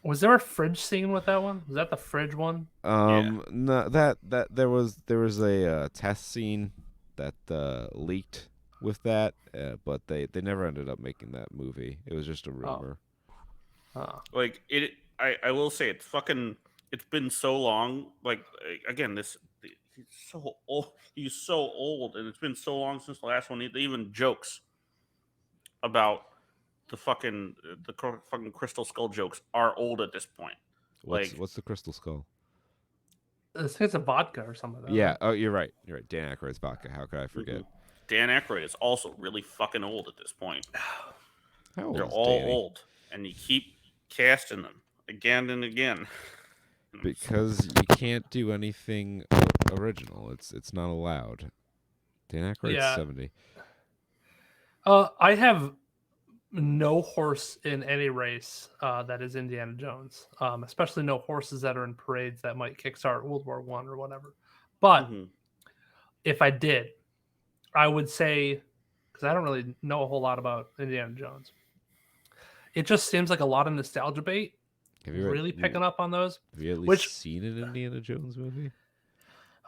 Was there a fridge scene with that one? Was that the fridge one? No, that there was a test scene that leaked with that, but they never ended up making that movie. It was just a rumor. Like, it, I will say, it's been so long. Like, again, he's so old. He's so old, and it's been so long since the last one. They even jokes about the fucking Crystal Skull jokes are old at this point. What's the Crystal Skull? I think it's a vodka or something. Like that. Yeah. Oh, you're right. Dan Aykroyd's vodka. How could I forget? Dan Aykroyd is also really fucking old at this point. How old They're is all Danny? old, and you keep casting them again and again. Because you can't do anything original. It's not allowed. Dan Aykroyd's 70. I have no horse in any race that is Indiana Jones, especially no horses that are in parades that might kickstart World War I or whatever. But if I did, I would say because I don't really know a whole lot about Indiana Jones. It just seems like a lot of nostalgia bait. Have you Really picking up on those. Have you at least Which seen an Indiana Jones movie?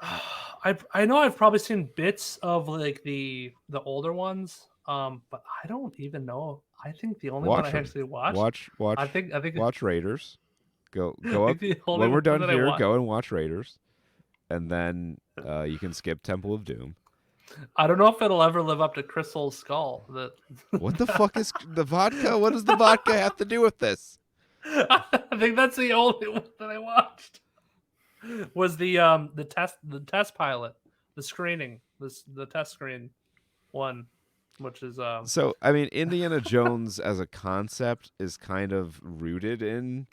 I know I've probably seen bits of like the older ones, but I don't even know. I think the only one I actually watched. I think watch Raiders. Go I up think the only when we're one done that I here. watched. Go and watch Raiders, and then you can skip Temple of Doom. I don't know if it'll ever live up to Crystal Skull. What the fuck is the vodka? What does the vodka have to do with this? I think that's the only one that I watched. Was the test pilot, the screening, the test screen one, which is So I mean, Indiana Jones as a concept is kind of rooted in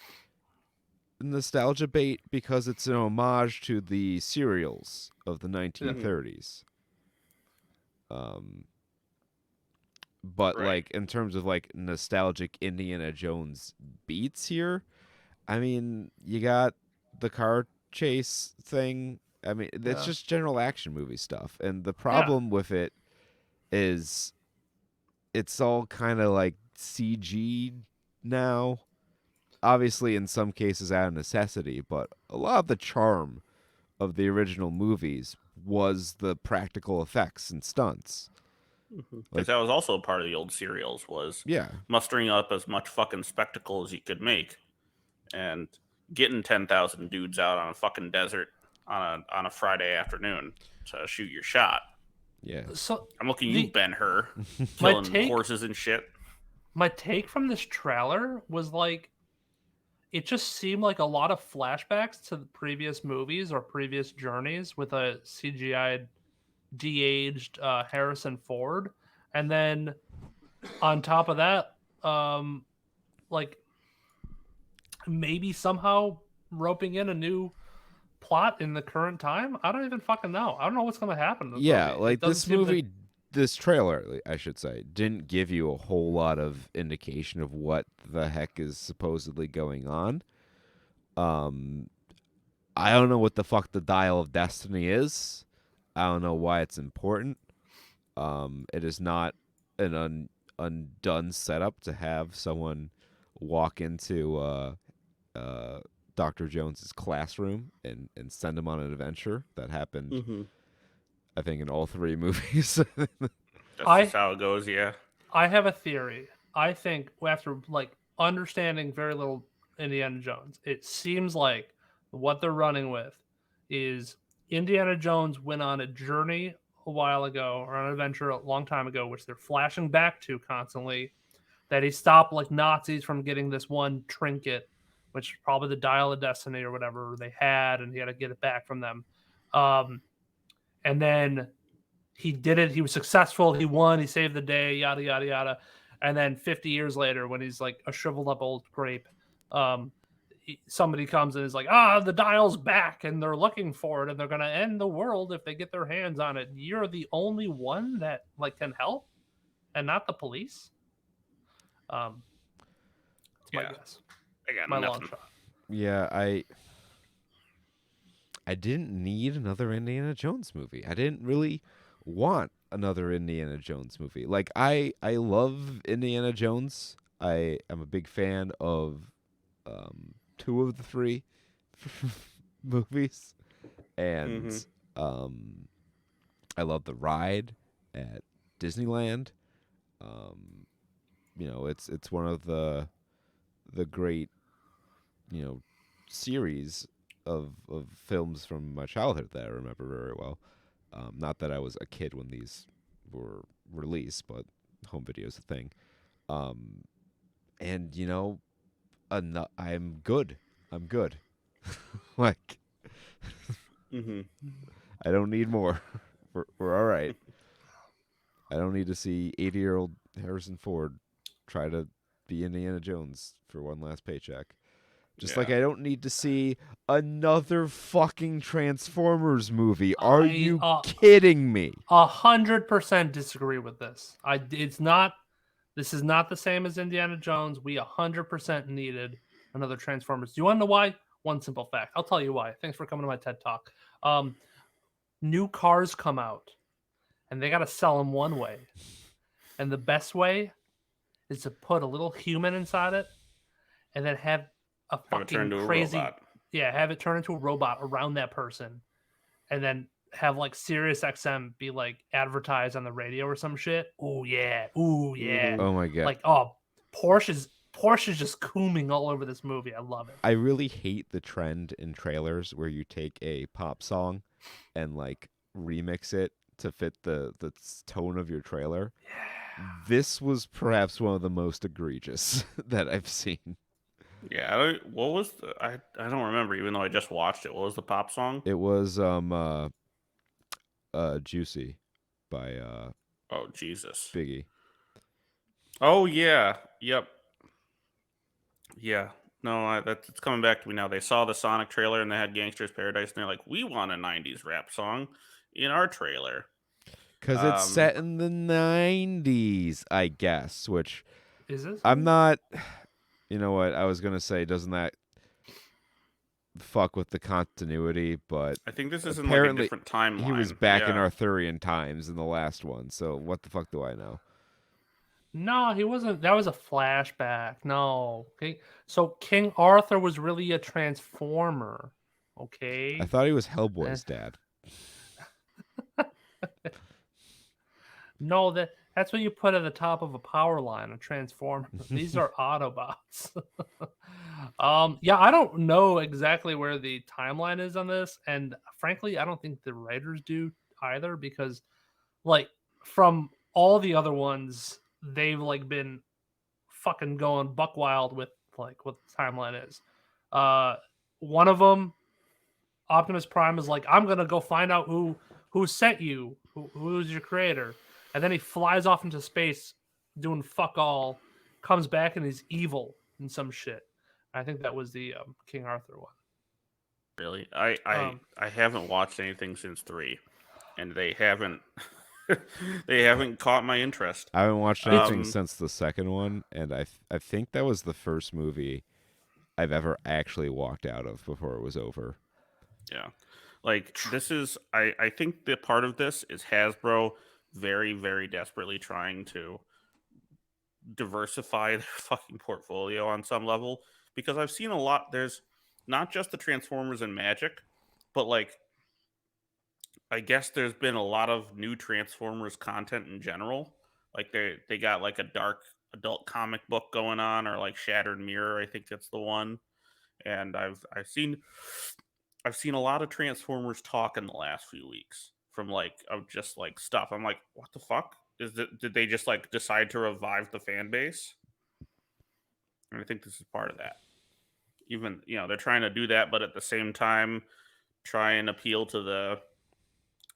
nostalgia bait because it's an homage to the serials of the 1930s. But Right. like in terms of like nostalgic Indiana Jones beats here, I mean, you got the car chase thing. I mean, it's just general action movie stuff. And the problem with it is it's all kind of like CG now. Obviously, in some cases out of necessity, but a lot of the charm of the original movies was the practical effects and stunts. Because that was also a part of the old serials, was mustering up as much fucking spectacle as you could make and getting 10,000 dudes out on a fucking desert on a Friday afternoon to shoot your shot. Yeah. So I'm looking at you, Ben-Hur, killing horses and shit. My take from this trailer was like, it just seemed like a lot of flashbacks to the previous movies or previous journeys with a CGI de-aged Harrison Ford, and then on top of that, like maybe somehow roping in a new plot in the current time. I don't even fucking know. I don't know what's going to happen. Movie. Like this movie, this trailer, I should say, didn't give you a whole lot of indication of what the heck is supposedly going on. I don't know what the fuck the Dial of Destiny is. I don't know why it's important. It is not an undone setup to have someone walk into Dr. Jones's classroom and send him on an adventure. That happened, I think, in all three movies. That's how it goes, yeah. I have a theory. I think after like understanding very little Indiana Jones, it seems like what they're running with is Indiana Jones went on a journey a while ago, or an adventure a long time ago, which they're flashing back to constantly, that he stopped like Nazis from getting this one trinket, which is probably the Dial of Destiny or whatever they had, and he had to get it back from them. And then he did it. He was successful. He won. He saved the day, yada, yada, yada. And then 50 years later, when he's like a shriveled up old grape, somebody comes and is like, the dial's back and they're looking for it and they're going to end the world if they get their hands on it. You're the only one that like can help and not the police. That's my guess. I got my nothing. long shot. Yeah, I didn't need another Indiana Jones movie. I didn't really want another Indiana Jones movie. Like I love Indiana Jones. I am a big fan of 2 of the 3 movies, and I love the ride at Disneyland. It's one of the great series of films from my childhood that I remember very well. Not that I was a kid when these were released, but home video is a thing. And I'm good. Like, I don't need more. We're all right. I don't need to see 80-year-old Harrison Ford try to be Indiana Jones for one last paycheck. Just like I don't need to see another fucking Transformers movie. Are you kidding me? 100% disagree with this. This is not the same as Indiana Jones. We 100% needed another Transformers. Do you want to know why? One simple fact. I'll tell you why. Thanks for coming to my TED Talk. New cars come out, and they got to sell them one way. And the best way is to put a little human inside it, and then have a Have it turn fucking into a crazy, robot. have it turn into a robot around that person, and then have like Sirius XM be like advertised on the radio or some shit. Ooh yeah. Oh my god. Like Porsche's just cooming all over this movie. I love it. I really hate the trend in trailers where you take a pop song and like remix it to fit the tone of your trailer. Yeah. This was perhaps one of the most egregious that I've seen. Yeah, what was I don't remember, even though I just watched it. What was the pop song? It was Juicy by Oh Jesus. Biggie. Oh yeah. Yep. Yeah. No, it's coming back to me now. They saw the Sonic trailer and they had Gangster's Paradise, and they're like, "We want a '90s rap song in our trailer." Because it's set in the 90s, I guess, which Is this? I'm not. You know what? I was going to say, doesn't that fuck with the continuity? But I think this is in like a apparently different timeline. he was back in Yeah. Arthurian times in the last one, so what the fuck do I know? No, he wasn't. That was a flashback. No. Okay. So King Arthur was really a transformer. Okay. I thought he was Hellboy's dad. No, that's what you put at the top of a power line, a transformer. These are Autobots. Yeah, I don't know exactly where the timeline is on this, and frankly, I don't think the writers do either, because like from all the other ones, they've like been fucking going buck wild with like what the timeline is. One of them, Optimus Prime, is like, I'm gonna go find out who sent you, who's your creator. And then he flies off into space doing fuck all, comes back and he's evil and some shit. I think that was the King Arthur one. Really, I haven't watched anything since 3, and they haven't they haven't caught my interest. I haven't watched anything since the second one, and I think that was the first movie I've ever actually walked out of before it was over. Yeah, like this is I think the part of this is Hasbro very, very desperately trying to diversify their fucking portfolio on some level, because I've seen a lot. There's not just the Transformers and Magic, but like I guess there's been a lot of new Transformers content in general. Like they got like a dark adult comic book going on, or like Shattered Mirror, I think that's the one. And I've seen a lot of Transformers talk in the last few weeks from like of just like stuff. I'm like, what the fuck? Did they just like decide to revive the fan base? And I think this is part of that. Even they're trying to do that, but at the same time, try and appeal to the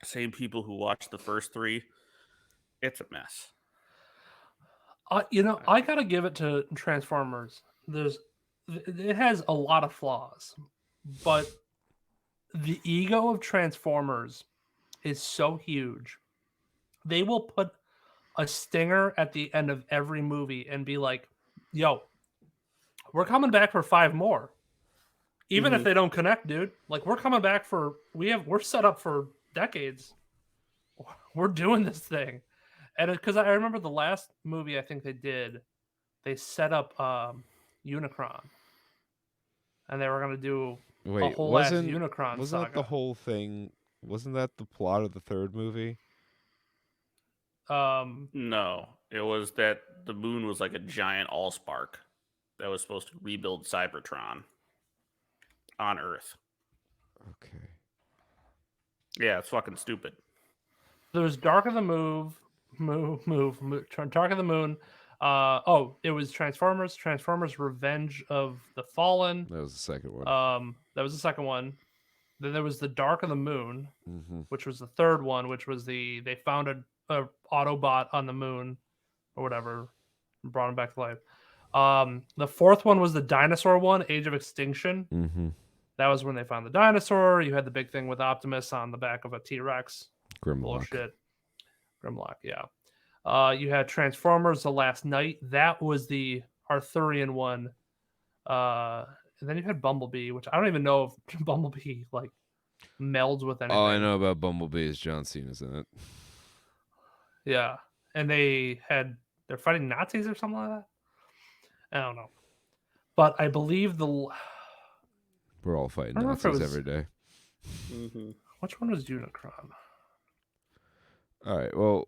same people who watched the first 3. It's a mess. I gotta give it to Transformers. It has a lot of flaws, but the ego of Transformers is so huge. They will put a stinger at the end of every movie and be like, yo, we're coming back for 5 more. Even if they don't connect, dude. Like, we're coming back for we're set up for decades. We're doing this thing. And because I remember the last movie I think they set up Unicron. And they were gonna do a whole ass Unicron wasn't saga. that the whole thing? Wasn't that the plot of the third movie? No, it was that the moon was like a giant allspark that was supposed to rebuild Cybertron on Earth. Okay. Yeah, it's fucking stupid. There's Dark of the Move, Dark of the Moon. It was Transformers Revenge of the Fallen. That was the second one. That was the second one. Then there was the Dark of the Moon, which was the third one, which was they found a Autobot on the moon or whatever, and brought him back to life. The fourth one was the dinosaur one, Age of Extinction. That was when they found the dinosaur. You had the big thing with Optimus on the back of a T-Rex. Grimlock. Bullshit. Grimlock, yeah. You had Transformers The Last Night. That was the Arthurian one. And then you had Bumblebee, which I don't even know if Bumblebee like melds with anything. All I know about Bumblebee is John Cena's in it. Yeah. and they're fighting Nazis or something like that. I don't know, but I believe We're all fighting I don't know if it Nazis was every day. which one was Unicron. All right. Well,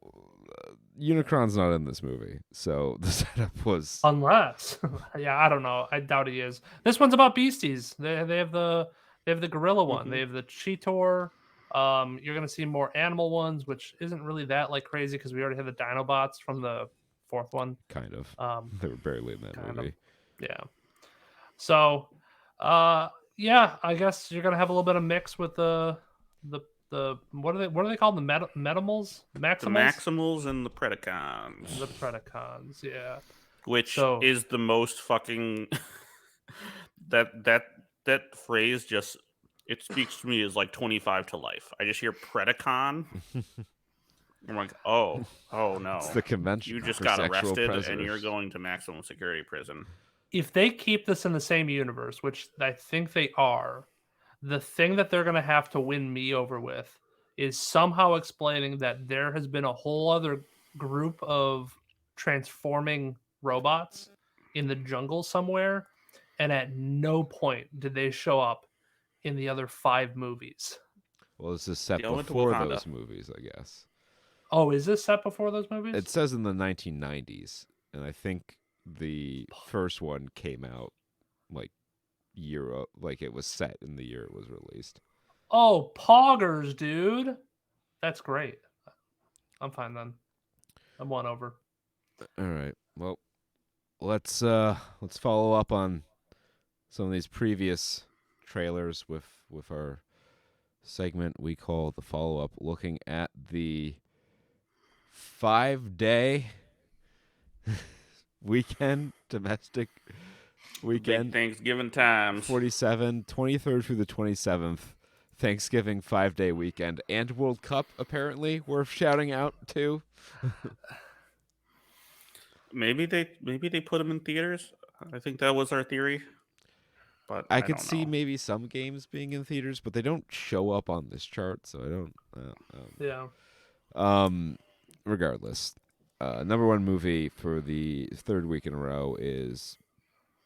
Unicron's not in this movie, so the setup was Unless, yeah, I don't know. I doubt he is. This one's about beasties. They have the gorilla one. They have the Cheetor. You're gonna see more animal ones, which isn't really that like crazy because we already have the Dinobots from the fourth one. kind of. Um, They were barely in that kind movie. of, yeah. So, yeah, I guess you're gonna have a little bit of mix with the what are they called? The Metamals, The Maximals, Maximals and the Predacons. the Predacons. Yeah. Which So- is the most fucking that phrase just it speaks to me as like 25 to life. I just hear Predacon. I'm like, oh no. It's the convention. You just for got sexual arrested predators. and you're going to maximum security prison. If they keep this in the same universe, which I think they are, the thing that they're going to have to win me over with is somehow explaining that there has been a whole other group of transforming robots in the jungle somewhere, and at no point did they show up in the other 5 movies. Well, this is set They went to before Wakanda. those movies, I guess. Oh, is this set before those movies? It says in the 1990s, and I think the first one came out like like it was set in the year it was released. Oh, poggers, dude. That's great. I'm fine then. I'm won over. All right. Well, let's follow up on some of these previous trailers with our segment we call the follow-up, looking at the 5-day weekend, domestic weekend. Big Thanksgiving times. 23rd through the 27th, Thanksgiving 5-day weekend, and World Cup, apparently, worth shouting out to. Maybe they put them in theaters. I think that was our theory. But I I could don't see know. maybe some games being in theaters, but they don't show up on this chart, so I don't. Yeah. Regardless, number one movie for the third week in a row is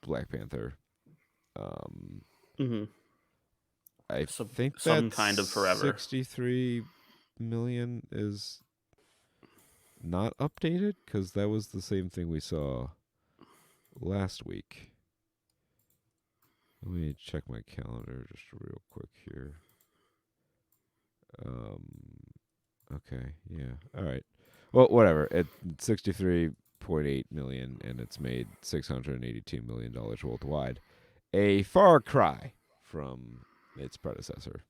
Black Panther. I think some that kind of forever. 63 million is not updated because that was the same thing we saw last week. Let me check my calendar just real quick here. Okay, yeah, all right. Well, whatever. It's 63.8 million, and it's made $682 million worldwide. A far cry from its predecessor.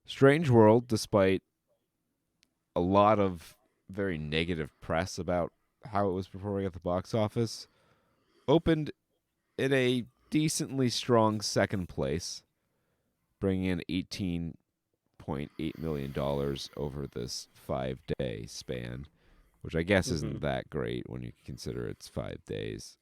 Strange World, despite a lot of very negative press about how it was performing at the box office, opened in a decently strong second place, bringing in $18.8 million over this 5-day span, which I guess isn't that great when you consider it's 5 days.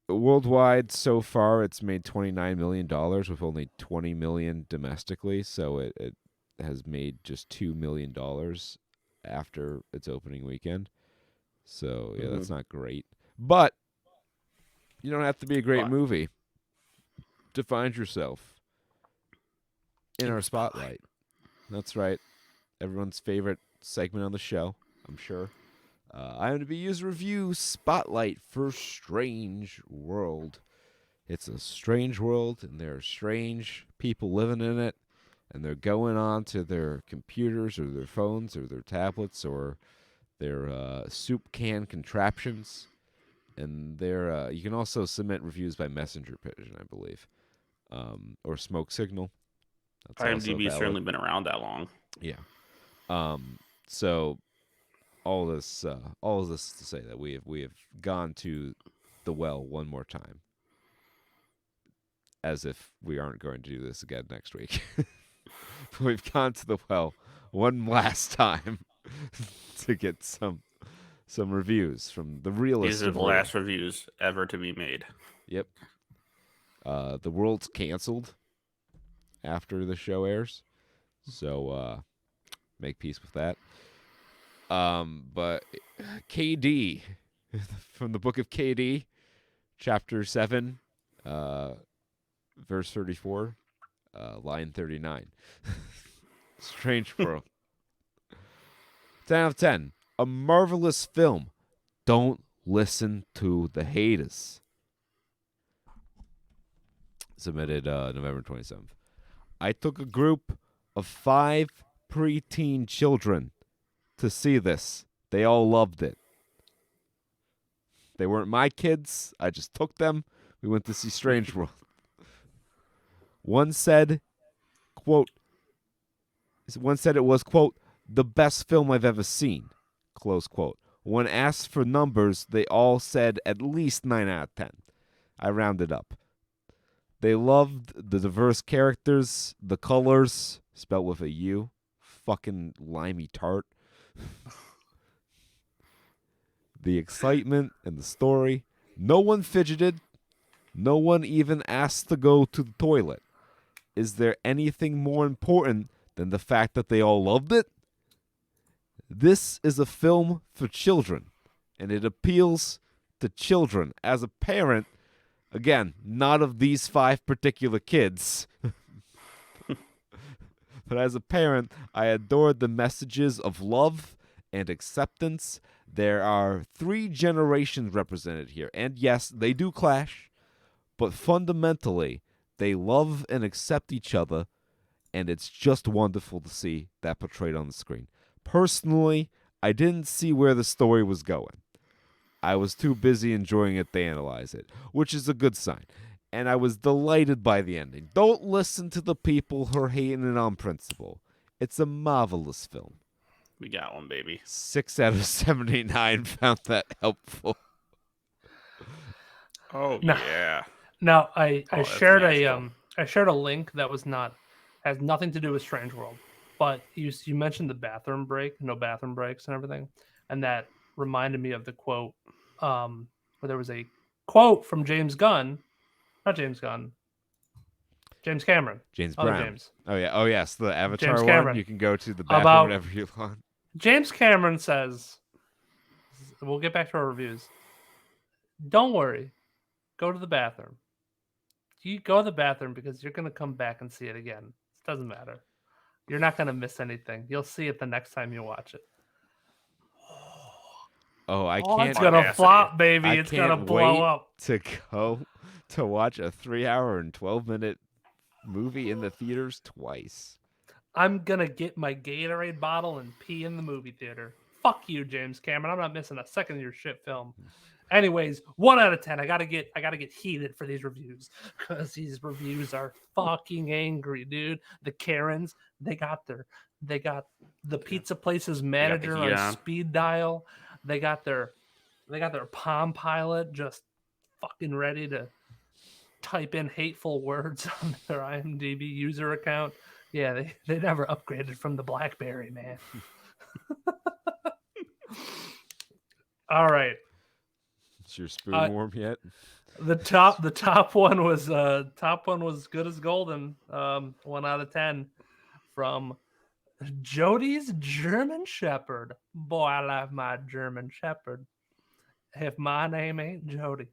Worldwide, so far, it's made $29 million with only $20 million domestically, so it has made just $2 million after its opening weekend. So, yeah, that's not great. But you don't have to be a great movie to find yourself in our spotlight. That's right. Everyone's favorite segment on the show, I'm sure. IMDb user review spotlight for Strange World. It's a strange world, and there are strange people living in it, and they're going on to their computers or their phones or their tablets or their soup can contraptions. And they're you can also submit reviews by messenger pigeon, I believe, or smoke signal. That's IMDb's certainly been around that long. Yeah. So all this to say that we have gone to the well one more time, as if we aren't going to do this again next week. We've gone to the well one last time to get some reviews from the realest. These are the last reviews ever to be made. Yep. The world's canceled after the show airs, so make peace with that. But KD from the book of KD, chapter 7, verse 34, line 39. Strange World. 10 out of 10. A marvelous film. Don't listen to the haters. Submitted November 27th. I took a group of 5 preteen children to see this. They all loved it. They weren't my kids. I just took them. We went to see Strange World. One said it was, quote, the best film I've ever seen, close quote. When asked for numbers, they all said at least 9 out of 10. I rounded up. They loved the diverse characters, the colors, spelled with a U, fucking limey tart, the excitement and the story. No one fidgeted. No one even asked to go to the toilet. Is there anything more important than the fact that they all loved it? This is a film for children, and it appeals to children. As a parent, again, not of these 5 particular kids, but as a parent, I adored the messages of love and acceptance. There are 3 generations represented here, and yes, they do clash, but fundamentally, they love and accept each other, and it's just wonderful to see that portrayed on the screen. Personally, I didn't see where the story was going. I was too busy enjoying it to analyze it, which is a good sign. And I was delighted by the ending. Don't listen to the people who are hating it on principle. It's a marvelous film. We got one, baby. 6 out of 79 found that helpful. Oh, No. yeah. Now I that's shared magical. I shared a link that has nothing to do with Strange World, but you mentioned the bathroom break, no bathroom breaks and everything, and that reminded me of the quote where there was a quote from James Cameron. James Other Brown. James. Oh, yeah. Oh, yes. The Avatar James one. Cameron. You can go to the bathroom About- whenever you want. James Cameron says, we'll get back to our reviews. Don't worry. Go to the bathroom. You go to the bathroom because you're going to come back and see it again. It doesn't matter. You're not going to miss anything. You'll see it the next time you watch it. Oh, I Oh, can't. it's going to Audacity. flop, baby. I It's going to can't blow wait up. to go to watch a 3-hour and 12-minute movie in the theaters twice. I'm going to get my Gatorade bottle and pee in the movie theater. Fuck you, James Cameron. I'm not missing a second of your shit film. Anyways, 1 out of 10. I gotta get heated for these reviews because these reviews are fucking angry, dude. The Karens, they got the pizza place's manager heat on on. speed dial. They got their Palm Pilot just fucking ready to type in hateful words on their IMDb user account. Yeah, they never upgraded from the BlackBerry, man. All right. Is your spoon warm yet? The top one was good as golden. 1 out of 10 from Jody's German Shepherd. Boy, I love my German Shepherd. If my name ain't Jody.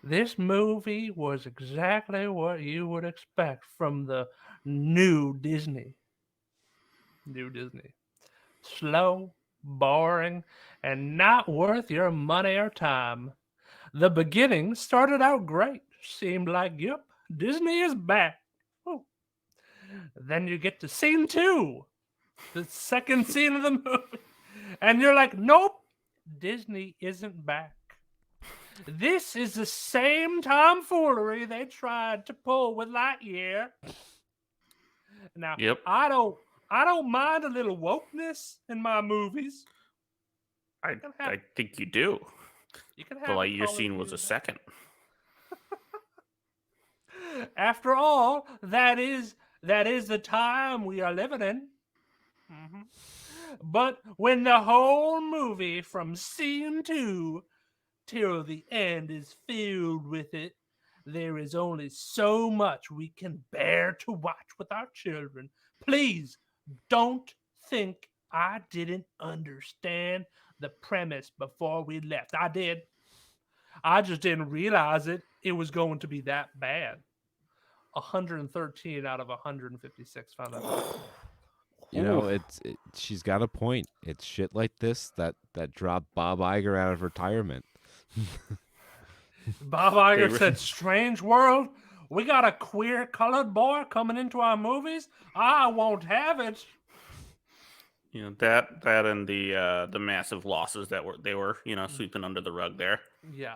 This movie was exactly what you would expect from the new Disney. Slow, boring, and not worth your money or time. The beginning started out great. Seemed like, yep, Disney is back. Woo. Then you get to scene 2, the second scene of the movie, and you're like, nope, Disney isn't back. This is the same tomfoolery they tried to pull with Lightyear. Now, Yep. I don't mind a little wokeness in my movies. I think you do. You can The have Lightyear color scene was a views. second. After all, that is the time we are living in. Mm-hmm. But when the whole movie from scene 2 till the end is filled with it, there is only so much we can bear to watch with our children. Please don't think I didn't understand the premise before we left. I did. I just didn't realize it was going to be that bad. 113 out of 156 found that funny. You know, she's got a point. It's shit like this that dropped Bob Iger out of retirement. Bob Iger said, "Strange world. We got a queer colored boy coming into our movies. I won't have it." You know, that and the massive losses that they were sweeping under the rug there. Yeah.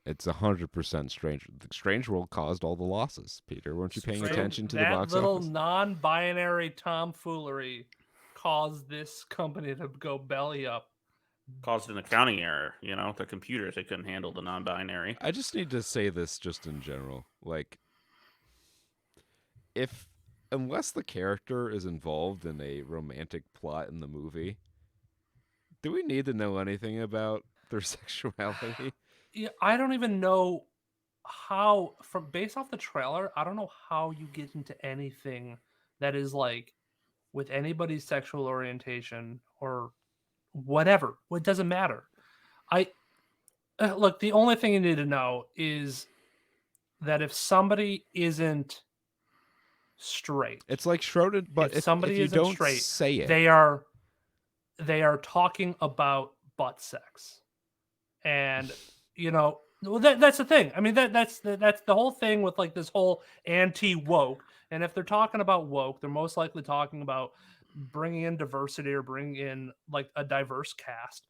It's 100% Strange. The Strange World caused all the losses. Peter, weren't you paying attention to the box That little office? non-binary tomfoolery caused this company to go belly up. Caused an accounting error. The computers, they couldn't handle the non-binary. I just need to say this just in general. Like, unless the character is involved in a romantic plot in the movie, do we need to know anything about their sexuality? Yeah, I don't even know how, from based off the trailer, I don't know how you get into anything that is like with anybody's sexual orientation or whatever. It doesn't matter. Look, the only thing you need to know is that if somebody isn't straight, It's like Schroeder, but if somebody you isn't don't straight, say it, they are talking about butt sex, and well, that's the thing. I mean, that's the whole thing with like this whole anti-woke. And if they're talking about woke, they're most likely talking about bringing in diversity or bringing in like a diverse cast.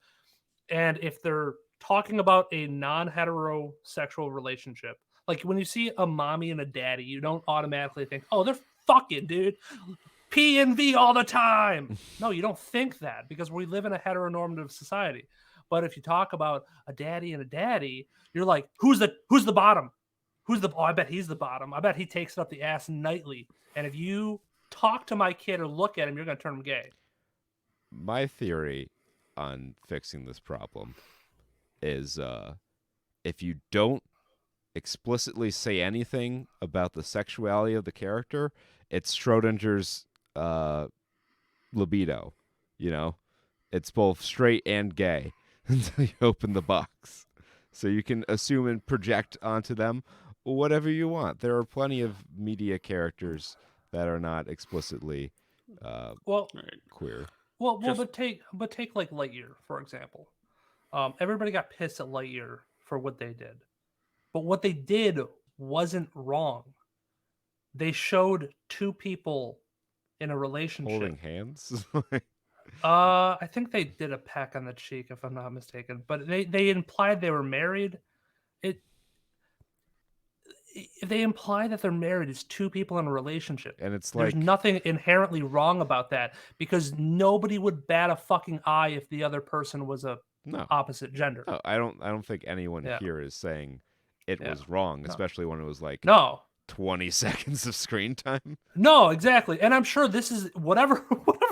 And if they're talking about a non-heterosexual relationship, like when you see a mommy and a daddy, you don't automatically think, "Oh, they're fucking, dude. P and V all the time." No, you don't think that because we live in a heteronormative society. But if you talk about a daddy and a daddy, you're like, who's the bottom? I bet he's the bottom. I bet he takes it up the ass nightly. And if you talk to my kid or look at him, you're going to turn him gay. My theory on fixing this problem is if you don't explicitly say anything about the sexuality of the character, it's Schrodinger's libido. It's both straight and gay until you open the box. So you can assume and project onto them whatever you want. There are plenty of media characters that are not explicitly queer. But take like Lightyear, for example. Everybody got pissed at Lightyear for what they did. But what they did wasn't wrong. They showed two people in a relationship holding hands. I think they did a peck on the cheek, if I'm not mistaken. But they implied they were married. They imply that they're married as two people in a relationship. And it's there's nothing inherently wrong about that because nobody would bat a fucking eye if the other person was a opposite gender. No, I don't think anyone here is saying it was wrong, especially when it was like 20 seconds of screen time. No, exactly. And I'm sure this is whatever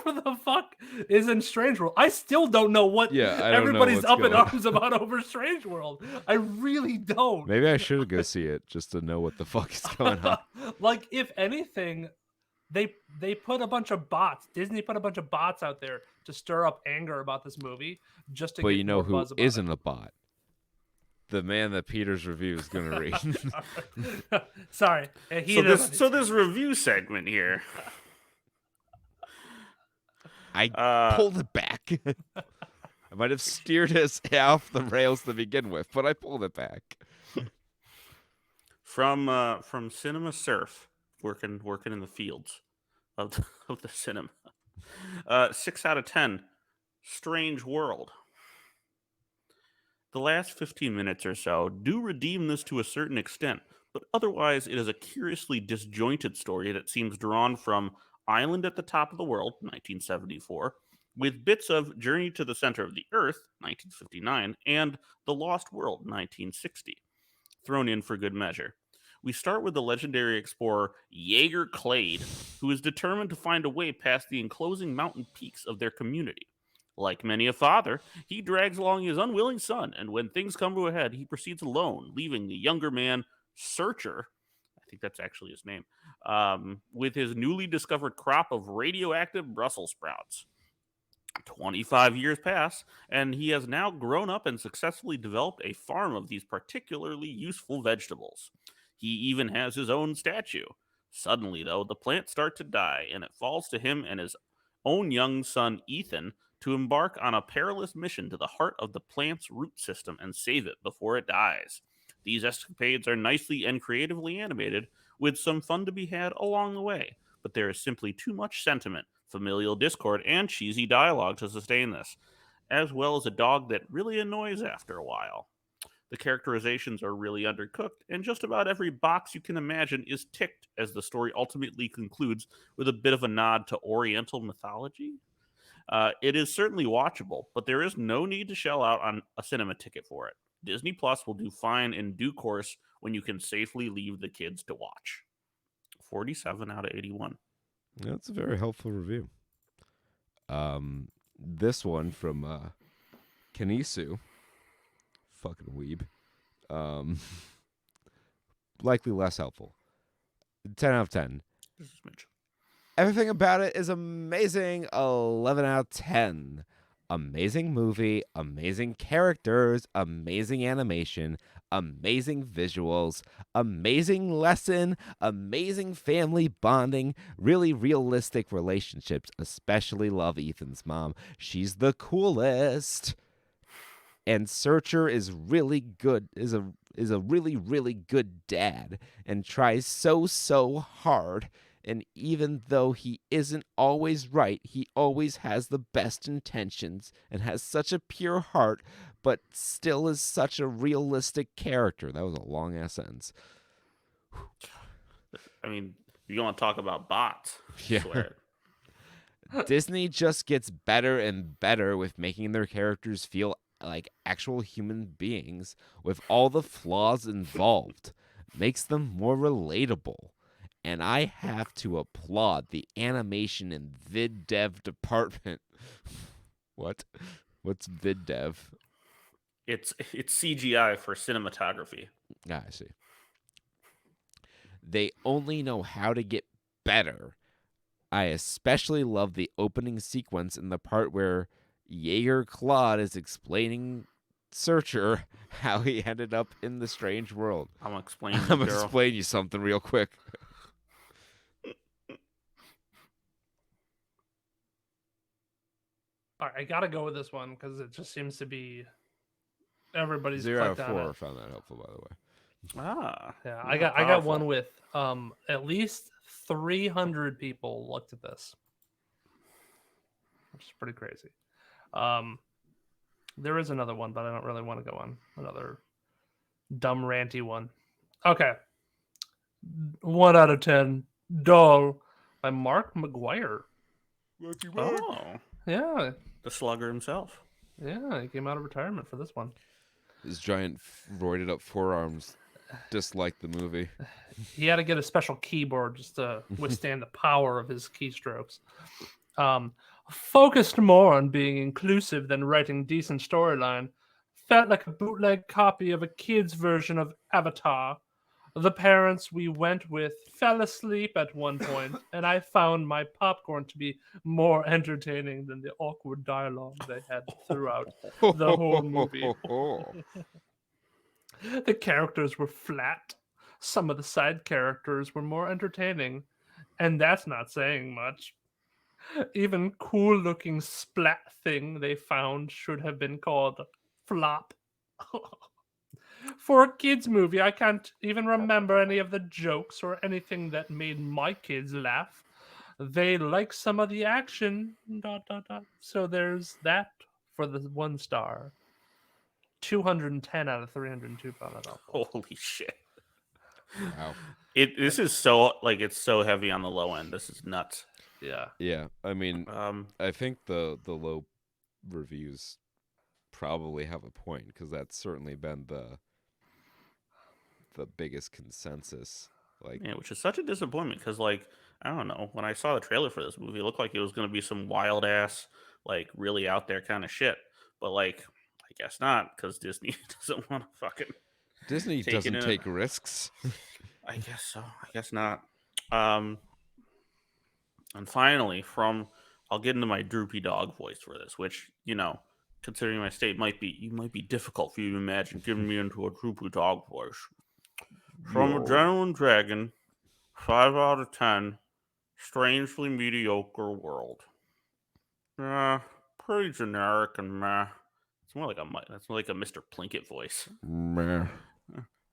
the fuck is in Strange World. I still don't know what everybody's up in arms about over Strange World. I really don't. Maybe I should go see it just to know what the fuck is going on. Like, if anything, they put a bunch of bots. Disney put a bunch of bots out there to stir up anger about this movie just to get more buzz about isn't a bot? The man that Peter's review is going to read. Sorry. So this review segment here. I pulled it back. I might have steered us off the rails to begin with, but I pulled it back. From Cinema Surf, working in the fields of the cinema. 6 out of 10. Strange World. The last 15 minutes or so do redeem this to a certain extent, but otherwise it is a curiously disjointed story that seems drawn from Island at the Top of the World, 1974, with bits of Journey to the Center of the Earth, 1959, and The Lost World, 1960, thrown in for good measure. We start with the legendary explorer Jaeger Clade, who is determined to find a way past the enclosing mountain peaks of their community. Like many a father, he drags along his unwilling son, and when things come to a head, he proceeds alone, leaving the younger man, Searcher, I think that's actually his name, with his newly discovered crop of radioactive Brussels sprouts. 25 years pass, and he has now grown up and successfully developed a farm of these particularly useful vegetables. He even has his own statue. Suddenly, though, the plants start to die, and it falls to him and his own young son, Ethan, to embark on a perilous mission to the heart of the plant's root system and save it before it dies. These escapades are nicely and creatively animated, with some fun to be had along the way, but there is simply too much sentiment, familial discord, and cheesy dialogue to sustain this, as well as a dog that really annoys after a while. The characterizations are really undercooked, and just about every box you can imagine is ticked as the story ultimately concludes with a bit of a nod to Oriental mythology. It is certainly watchable, but there is no need to shell out on a cinema ticket for it. Disney Plus will do fine in due course when you can safely leave the kids to watch. 47 out of 81. That's a very helpful review. This one from Kanisu, fucking weeb. Likely less helpful. 10 out of 10. This is Mitch. Everything about it is amazing. 11 out of 10. Amazing movie, amazing characters, amazing animation, amazing visuals, amazing lesson, amazing family bonding, really realistic relationships. Especially love Ethan's mom. She's the coolest. And Searcher is really good, is a really, really good dad and tries so hard. And even though he isn't always right, he always has the best intentions and has such a pure heart, but still is such a realistic character. That was a long-ass sentence. I mean, you want to talk about bots. I swear. Disney just gets better and better with making their characters feel like actual human beings with all the flaws involved. Makes them more relatable. And I have to applaud the animation and vid dev department. What? What's vid dev? It's CGI for cinematography. Ah, I see. They only know how to get better. I especially love the opening sequence in the part where Jaeger Claude is explaining Searcher how he ended up in the strange world. I'm going to explain you, I'm going to explain you something real quick. All right, I gotta go with this one because it just seems to be everybody's 0 out of clicked on 4 it. found that helpful, by the way. Yeah, I got one with at least 300 people looked at this, which is pretty crazy. There is another one, but I don't really want to go on another dumb ranty one. Okay, 1 out of 10. Doll by Mark McGuire. Oh, Yeah, the slugger himself. yeah, he came out of retirement for this one. His giant roided up forearms disliked the movie. He had to get a special keyboard just to withstand the power of his keystrokes. Focused more on being inclusive than writing decent storyline. Felt like a bootleg copy of a kid's version of Avatar. The parents we went with fell asleep at one point, and I found my popcorn to be more entertaining than the awkward dialogue they had throughout the whole movie. The characters were flat. Some of the side characters were more entertaining, and that's not saying much. Even cool-looking splat thing they found should have been called Flop. For a kids movie, I can't even remember any of the jokes or anything that made my kids laugh. They like some of the action. ... So there's that for the 1 star. 210 out of 302 found it helpful. Holy shit! Wow. This is so it's so heavy on the low end. This is nuts. Yeah. Yeah, I mean, I think the low reviews probably have a point because that's certainly been the biggest consensus. Yeah, which is such a disappointment because, I don't know, when I saw the trailer for this movie, it looked like it was going to be some wild ass, really out there kind of shit. But I guess not because Disney doesn't want to fucking. Disney doesn't take risks. I guess so. I guess not. Um, and finally, I'll get into my droopy dog voice for this, which considering my state might be difficult for you to imagine getting me into a droopy dog voice. From a Yo. genuine dragon, 5 out of 10. Strangely mediocre world. Pretty generic and meh. That's more like a Mr. Plinkett voice. Meh.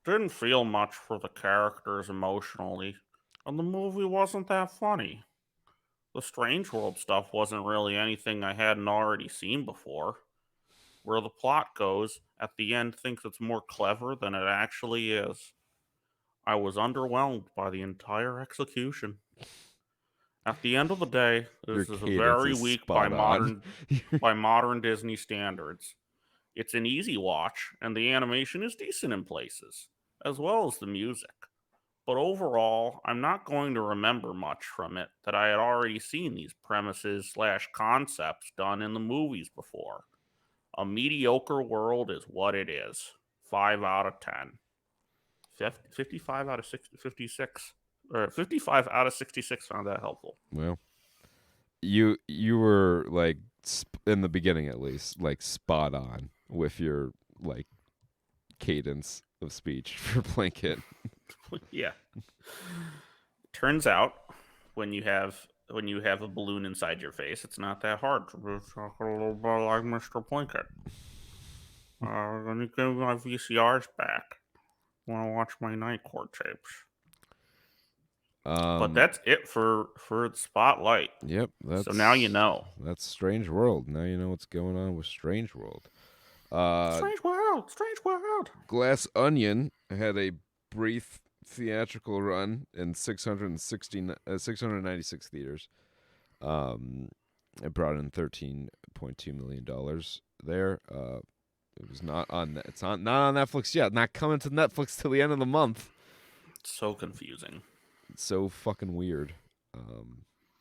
Didn't feel much for the characters emotionally, and the movie wasn't that funny. The Strange World stuff wasn't really anything I hadn't already seen before. Where the plot goes, at the end thinks it's more clever than it actually is. I was underwhelmed by the entire execution. At the end of the day, Your this is a cadence very is weak spot on. by modern Disney standards. It's an easy watch, and the animation is decent in places, as well as the music. But overall, I'm not going to remember much from it that I had already seen these premises slash concepts done in the movies before. A mediocre world is what it is. 5 out of 10. 55 out of 56. Or 55 out of 66 found that helpful. Well, you were like in the beginning at least like spot on with your like cadence of speech for Blanket. Yeah. Turns out when you have a balloon inside your face, it's not that hard to talk a little bit like Mr. Plinkett. Let me give my VCRs back. Want to watch my night court tapes. But that's it for the spotlight. Yep. So now you know. That's Strange World. Now you know what's going on with Strange World. Strange world, strange world. Glass Onion had a brief theatrical run in 696 theaters. It brought in $13.2 million there. It was not on. It's not on Netflix yet. Not coming to Netflix till the end of the month. It's so confusing. It's so fucking weird.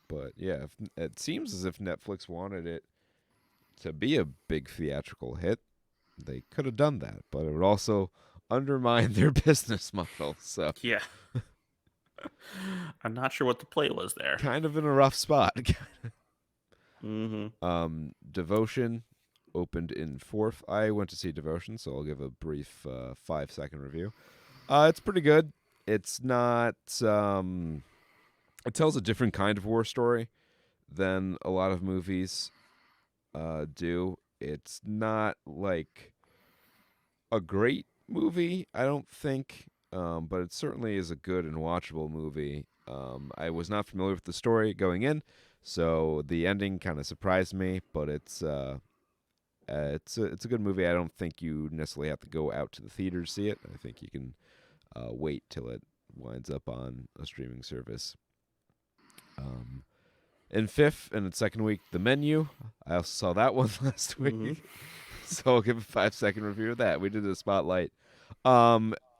But yeah, it seems as if Netflix wanted it to be a big theatrical hit. They could have done that, but it would also undermine their business model. So Yeah. I'm not sure what the play was there. kind of in a rough spot. Mm-hmm. Devotion opened in fourth. I went to see Devotion, so I'll give a brief 5-second review. It's pretty good. It's not. It tells a different kind of war story than a lot of movies do. It's not like a great movie, I don't think, but it certainly is a good and watchable movie. I was not familiar with the story going in, so the ending kind of surprised me. But it's a good movie. I don't think you necessarily have to go out to the theater to see it. I think you can wait till it winds up on a streaming service. In fifth and its second week, The Menu. I also saw that one last week. Mm-hmm. So I'll give a 5-second review of that. We did a spotlight.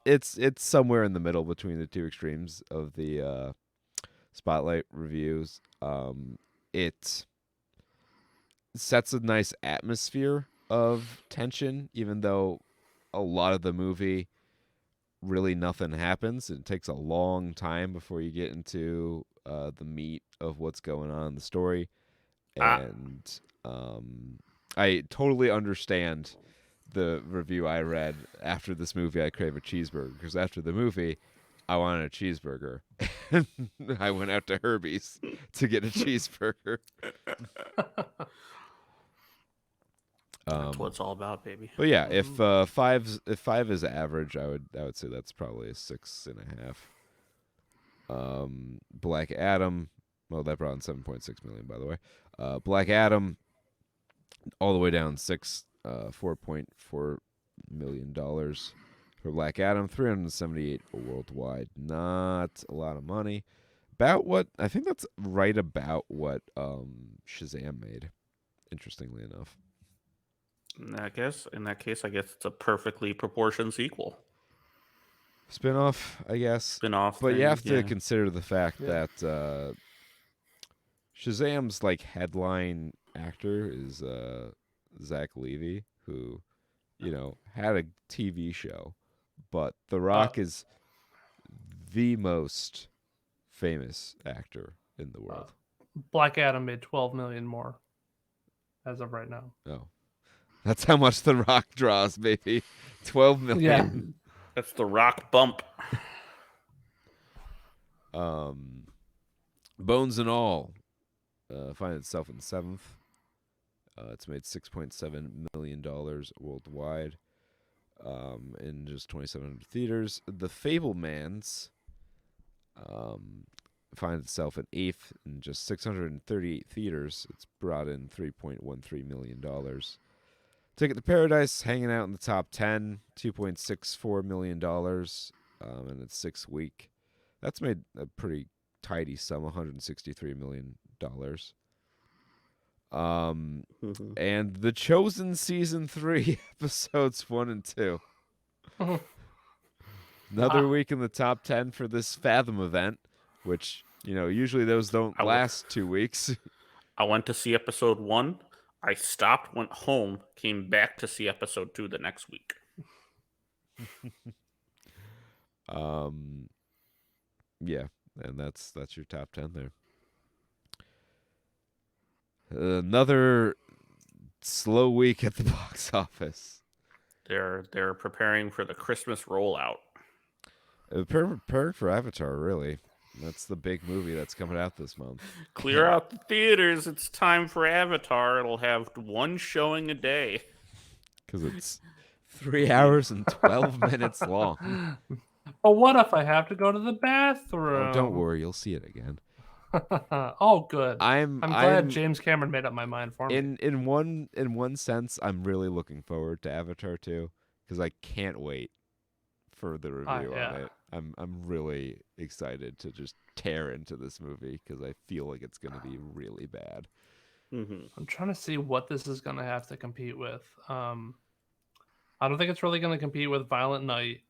It's somewhere in the middle between the two extremes of the spotlight reviews. It sets a nice atmosphere of tension, even though a lot of the movie really nothing happens. It takes a long time before you get into the meat of what's going on in the story. And I totally understand the review I read after this movie, I Crave a Cheeseburger, because after the movie, I wanted a cheeseburger. I went out to Herbie's to get a cheeseburger. That's what it's all about, baby. But yeah, if five is average, I would say that's probably a 6.5. Black Adam, well, that brought in 7.6 million, by the way. Black Adam, all the way down $4.4 million for Black Adam, 378 worldwide. Not a lot of money. About what I think that's right about what Shazam made. Interestingly enough. In that case, I guess it's a perfectly proportioned sequel. Spin-off, I guess. Spin-off. But thing, you have to yeah. consider the fact that Shazam's like headline actor is Zach Levy, who, had a TV show, but The Rock is the most famous actor in the world. Black Adam made 12 million more as of right now. Oh, that's how much The Rock draws, baby. 12 million. Yeah. That's the Rock bump. Bones and All finds itself in 7th. It's made $6.7 million worldwide in just 2,700 theaters. The Fablemans finds itself in 8th in just 638 theaters. It's brought in $3.13 million. Ticket to Paradise hanging out in the top 10, $2.64 million in its 6th week. That's made a pretty tidy sum, $163 million. And The Chosen Season 3, episodes 1 and 2. Another week in the top 10 for this Fathom event, which, usually those don't last 2 weeks. I went to see episode 1. I stopped, went home, came back to see episode 2 the next week. Yeah, and that's your top 10 there. Another slow week at the box office. They're preparing for the Christmas rollout. Prepared for Avatar, really. That's the big movie that's coming out this month. Clear out the theaters. It's time for Avatar. It'll have one showing a day. Because it's 3 hours and 12 minutes long. But what if I have to go to the bathroom? Oh, don't worry, you'll see it again. Oh, good. I'm glad James Cameron made up my mind for me. In one sense, I'm really looking forward to Avatar 2 because I can't wait for the review on it. I'm really excited to just tear into this movie because I feel like it's going to be really bad. Mm-hmm. I'm trying to see what this is going to have to compete with. I don't think it's really going to compete with Violent Night.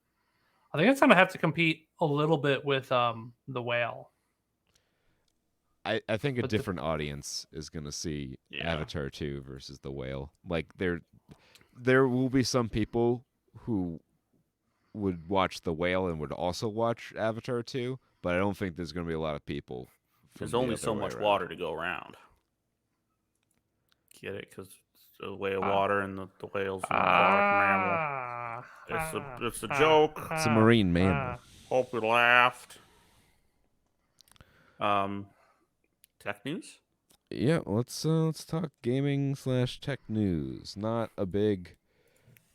I think it's going to have to compete a little bit with The Whale. I think a different audience is going to see Avatar 2 versus The Whale. Like there will be some people who would watch The Whale and would also watch Avatar 2, but I don't think there's going to be a lot of people. There's only so much water to go around. Get it? Because it's a way of water and the whale's an aquatic mammal. It's a joke. It's a marine mammal. Hope you laughed. Tech news? Yeah, let's talk gaming / tech news. Not a big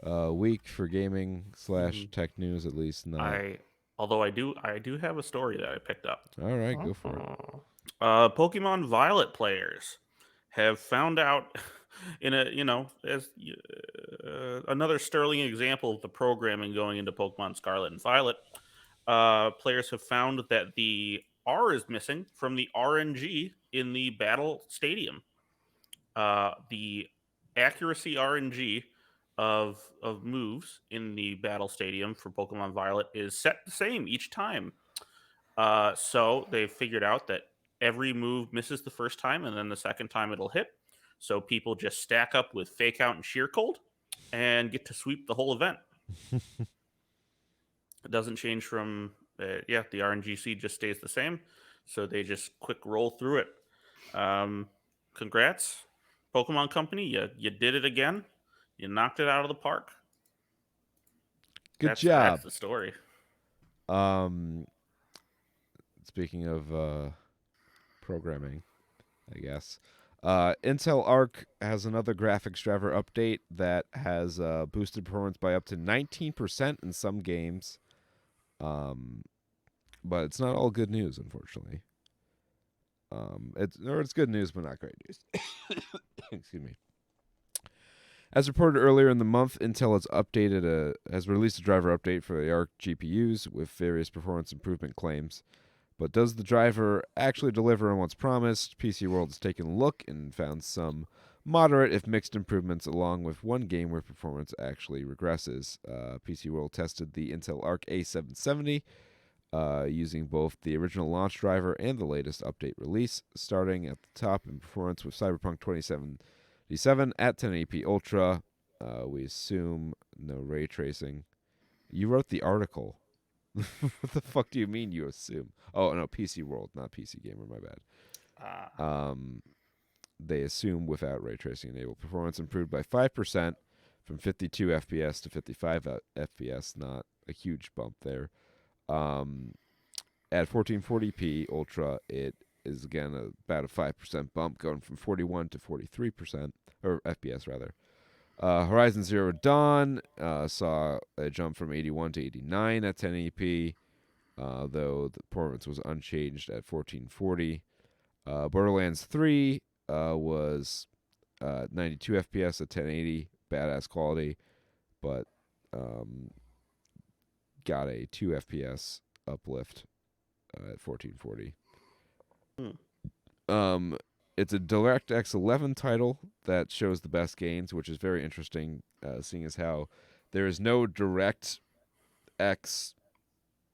week for gaming / tech news, at least not. Although I do have a story that I picked up. All right, go for it. Pokemon Violet players have found out in another sterling example of the programming going into Pokemon Scarlet and Violet. Players have found that the R is missing from the RNG in the battle stadium. The accuracy RNG of moves in the battle stadium for Pokemon Violet is set the same each time. So they figured out that every move misses the first time, and then the second time it'll hit. So people just stack up with Fake Out and Sheer Cold and get to sweep the whole event. It doesn't change from... the RNGC just stays the same, so they just quick roll through it. Congrats, Pokemon Company. You did it again. You knocked it out of the park. Good job. That's the story. Speaking of programming, I guess. Intel Arc has another graphics driver update that has boosted performance by up to 19% in some games. But it's not all good news, unfortunately. It's good news, but not great news. Excuse me. As reported earlier in the month, Intel has released a driver update for the Arc GPUs with various performance improvement claims. But does the driver actually deliver on what's promised? PC World has taken a look and found some moderate, if mixed, improvements, along with one game where performance actually regresses. PC World tested the Intel Arc A770 using both the original launch driver and the latest update release, starting at the top in performance with Cyberpunk 2077 at 1080p Ultra. We assume no ray tracing. You wrote the article. What the fuck do you mean you assume? Oh, no, PC World, not PC Gamer, my bad. They assume without ray tracing enabled. Performance improved by 5% from 52 FPS to 55 FPS, not a huge bump there. At 1440p Ultra, it is again about a 5% bump, going from 41 to 43%, or FPS rather. Horizon Zero Dawn saw a jump from 81 to 89 at 1080p, though the performance was unchanged at 1440. Borderlands 3 was 92 FPS at 1080, badass quality, but got a 2 FPS uplift at 1440. It's a DirectX 11 title that shows the best gains, which is very interesting, seeing as how there is no DirectX,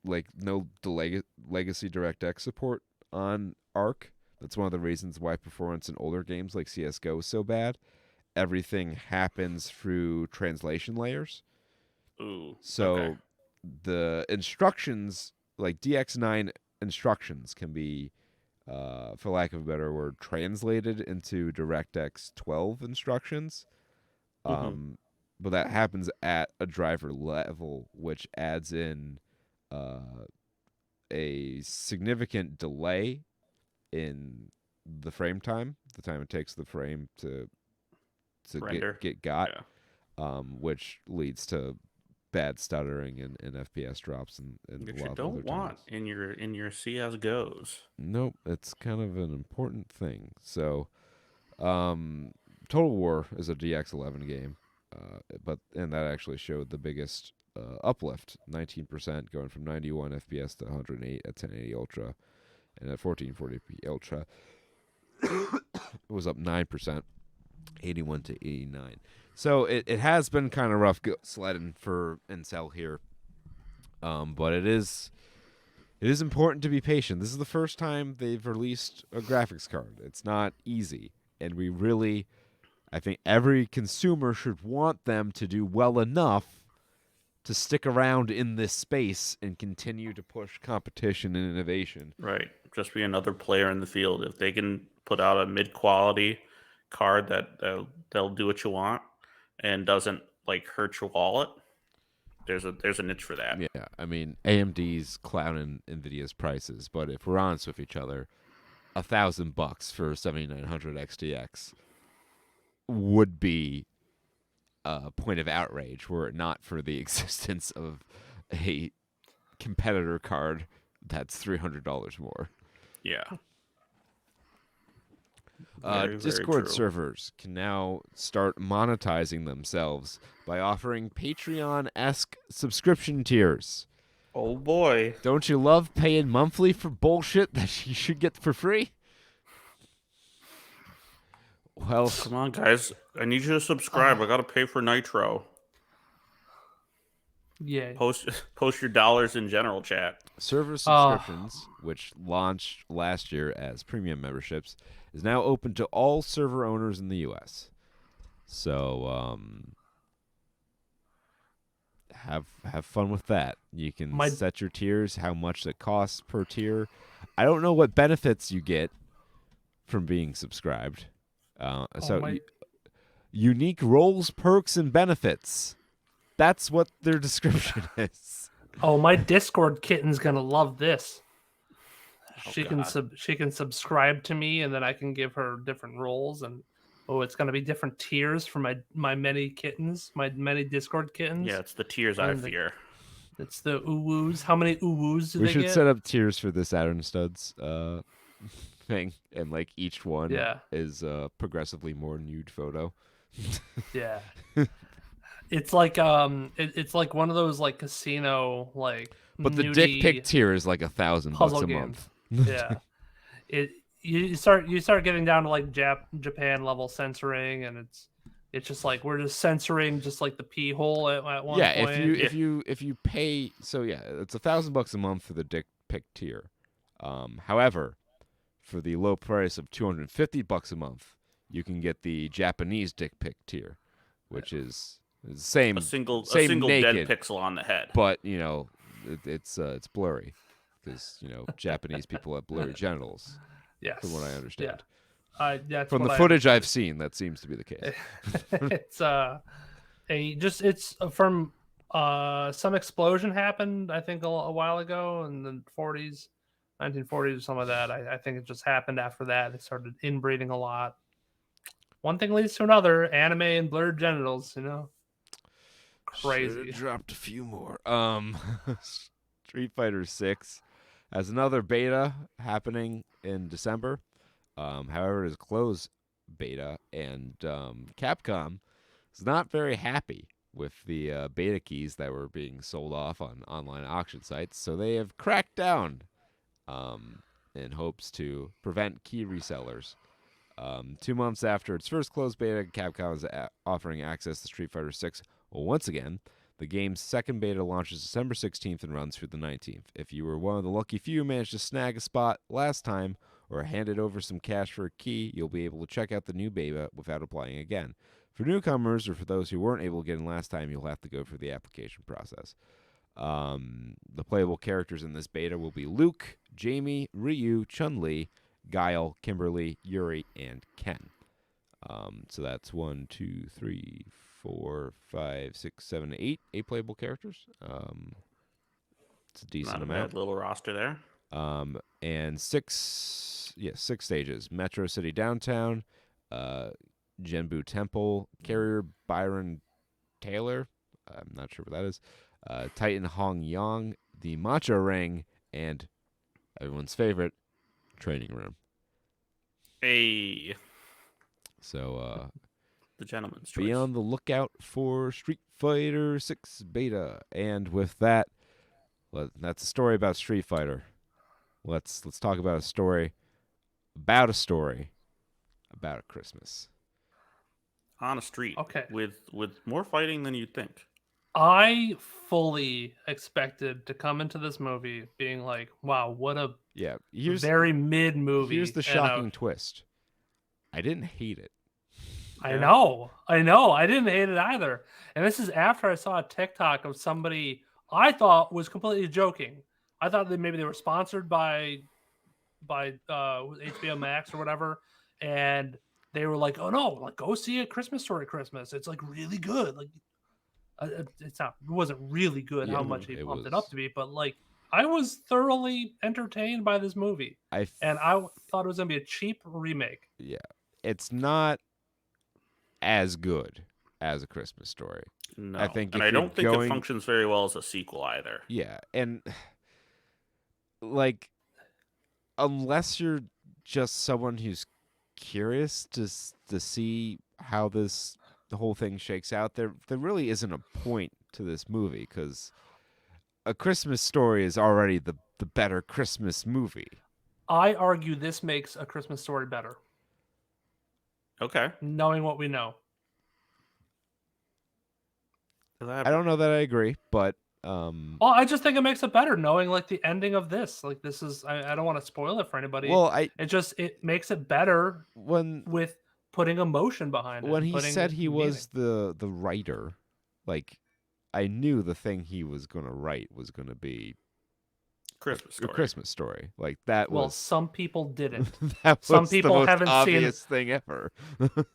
like no legacy DirectX support on Arc. That's one of the reasons why performance in older games like CSGO is so bad. Everything happens through translation layers. Ooh. So okay. the instructions, like DX9 instructions, can be, for lack of a better word, translated into DirectX 12 instructions. But that happens at a driver level, which adds in a significant delay in the frame time, the time it takes the frame to get got, which leads to bad stuttering and FPS drops and Which a lot you of don't other want titles. in your CS:GOs. Nope, it's kind of an important thing. So, Total War is a DX11 game, and that actually showed the biggest uplift, 19%, going from 91 FPS to 108 at 1080 Ultra, and at 1440p Ultra, it was up 9%, 81 to 89. So it has been kind of rough sledding for Intel here, but it is important to be patient. This is the first time they've released a graphics card. It's not easy, and I think every consumer should want them to do well enough to stick around in this space and continue to push competition and innovation. Right. Just be another player in the field. If they can put out a mid-quality card that they'll do what you want and doesn't like hurt your wallet, there's a niche for that. Yeah, I mean, AMD's clowning NVIDIA's prices, but if we're honest with each other, $1,000 for 7900 XTX would be a point of outrage were it not for the existence of a competitor card that's $300 more. Yeah. Discord true. servers can now start monetizing themselves by offering Patreon-esque subscription tiers. Oh boy. Don't you love paying monthly for bullshit that you should get for free? Well, Come on, guys. I need you to subscribe. I gotta pay for Nitro. Yeah. Post your dollars in general chat. server subscriptions, which launched last year as premium memberships, is now open to all server owners in the U.S. So have fun with that. You can set your tiers, how much it costs per tier. I don't know what benefits you get from being subscribed. Unique roles, perks, and benefits. That's what their description is. Oh, my Discord kitten's gonna love this. Oh, she can subscribe to me, and then I can give her different roles, and it's gonna be different tiers for my many kittens, my many Discord kittens. Yeah, it's the tiers I fear. It's the uwoos. How many uwoos do we they should get? set up tiers for the Saturn Studs thing, and like each one is a progressively more nude photo. Yeah. It's like it's like one of those like casino like. But the dick pic tier is like $1,000 a month. Yeah. You start getting down to like Japan level censoring, and it's just like we're just censoring just like the pee hole at one point. If you pay, so yeah, it's $1,000 a month for the dick pic tier. However, for the low price of $250 a month, you can get the Japanese dick pic tier, which is the same a single naked, dead pixel on the head. But it's blurry because Japanese people have blurry genitals, Yes. from what I understand. That's From what the I footage understood. I've seen, that seems to be the case. It's from some explosion happened, I think, a while ago in the 40s, 1940s or something like that. I think it just happened after that. They started inbreeding a lot. One thing leads to another. Anime and blurred genitals, crazy. Should've dropped a few more. Street Fighter 6 has another beta happening in December. However, it is closed beta, and Capcom is not very happy with the beta keys that were being sold off on online auction sites, so they have cracked down in hopes to prevent key resellers. 2 months after its first closed beta, Capcom is offering access to Street Fighter 6 once again. The game's second beta launches December 16th and runs through the 19th. If you were one of the lucky few who managed to snag a spot last time or handed over some cash for a key, you'll be able to check out the new beta without applying again. For newcomers or for those who weren't able to get in last time, you'll have to go through the application process. The playable characters in this beta will be Luke, Jamie, Ryu, Chun-Li, Guile, Kimberly, Yuri, and Ken. So that's 1, 2, 3, 4, 5, 6, 7, 8 playable characters. It's a decent Not a amount. bad little roster there. And six stages: Metro City Downtown, Genbu Temple, Carrier Byron Taylor. I'm not sure what that is. Titan Hong Yang, the Macho Ring, and everyone's favorite, Training Room. Hey, So the gentleman's choice. be on the lookout for Street Fighter 6 beta. And with that, that's a story about Street Fighter. Let's talk about a story about a Christmas. On a street. Okay. With more fighting than you'd think. I fully expected to come into this movie being like, wow, what a very mid movie. Here's the shocking twist. I didn't hate it. I know. I didn't hate it either. And this is after I saw a TikTok of somebody I thought was completely joking. I thought that maybe they were sponsored by HBO Max or whatever, and they were like, "Oh no, like go see A Christmas Story Christmas. It's like really good." Like it wasn't really good how much he pumped it up to be, but like I was thoroughly entertained by this movie. And I thought it was gonna be a cheap remake. Yeah, it's not as good as A Christmas Story. No, I think, and I don't think it functions very well as a sequel either. Yeah, and like, unless you're just someone who's curious to see how the whole thing shakes out, there really isn't a point to this movie because A Christmas Story is already the better Christmas movie. I argue this makes A Christmas Story better. Okay. Knowing what we know. I don't know that I agree, but well, I just think it makes it better knowing like the ending of this. Like this is I don't want to spoil it for anybody. Well, it makes it better with putting emotion behind it. When he said he was the writer, like I knew the thing he was going to write was going to be Christmas Story. A Christmas Story. Like that was. Well, some people didn't. That was some people the most haven't obvious seen thing ever.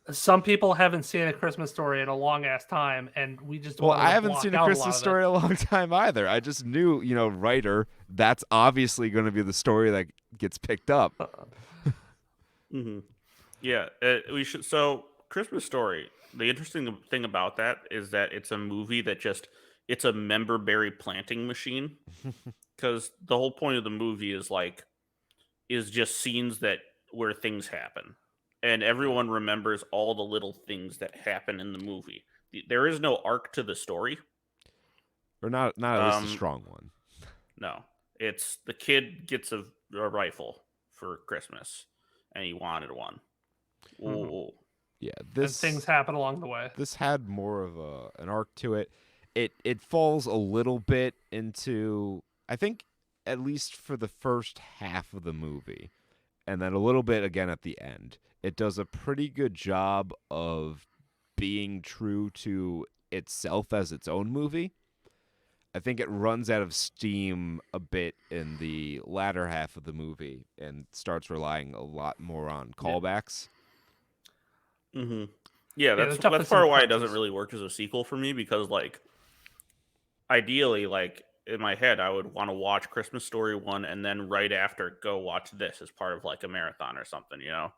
Some people haven't seen A Christmas Story in a long ass time, and we just I haven't seen A Christmas Story in a long time either. I just knew, writer. That's obviously going to be the story that gets picked up. Mm-hmm. Yeah, we should. So, Christmas Story. The interesting thing about that is that it's a movie that it's a member berry planting machine. Because the whole point of the movie is just scenes where things happen, and everyone remembers all the little things that happen in the movie. There is no arc to the story, or not at least a strong one. No, it's the kid gets a rifle for Christmas, and he wanted one. Mm-hmm. Yeah, and things happen along the way. This had more of an arc to it. It falls a little bit into, I think, at least for the first half of the movie, and then a little bit again at the end. It does a pretty good job of being true to itself as its own movie. I think it runs out of steam a bit in the latter half of the movie and starts relying a lot more on callbacks. Mm-hmm. Yeah, there's that's definitely part some of why it doesn't punches. really work as a sequel for me, because like ideally, like in my head, I would want to watch Christmas Story 1 and then right after go watch this as part of like a marathon or something, you know?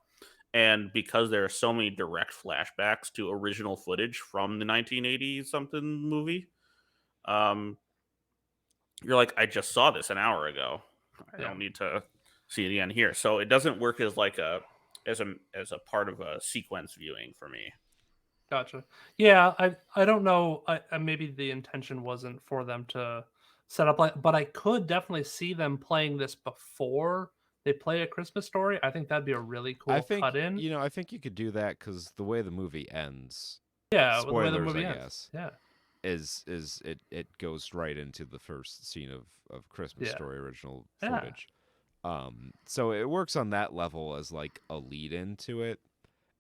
And because there are so many direct flashbacks to original footage from the 1980 something movie, um, you're like, I just saw this an hour ago. I Yeah. don't need to see it again here. So it doesn't work as like as a part of a sequence viewing for me. Gotcha. Yeah, I don't know. Maybe the intention wasn't for them to set up like, but I could definitely see them playing this before they play A Christmas Story. I think that'd be a really I cool think, cut in. I think you could do that because the way the movie ends, Yeah, with the way the spoilers, movie I ends. guess, Yeah, is it goes right into the first scene of Christmas Yeah. Story original Yeah. footage. So it works on that level as like a lead into it,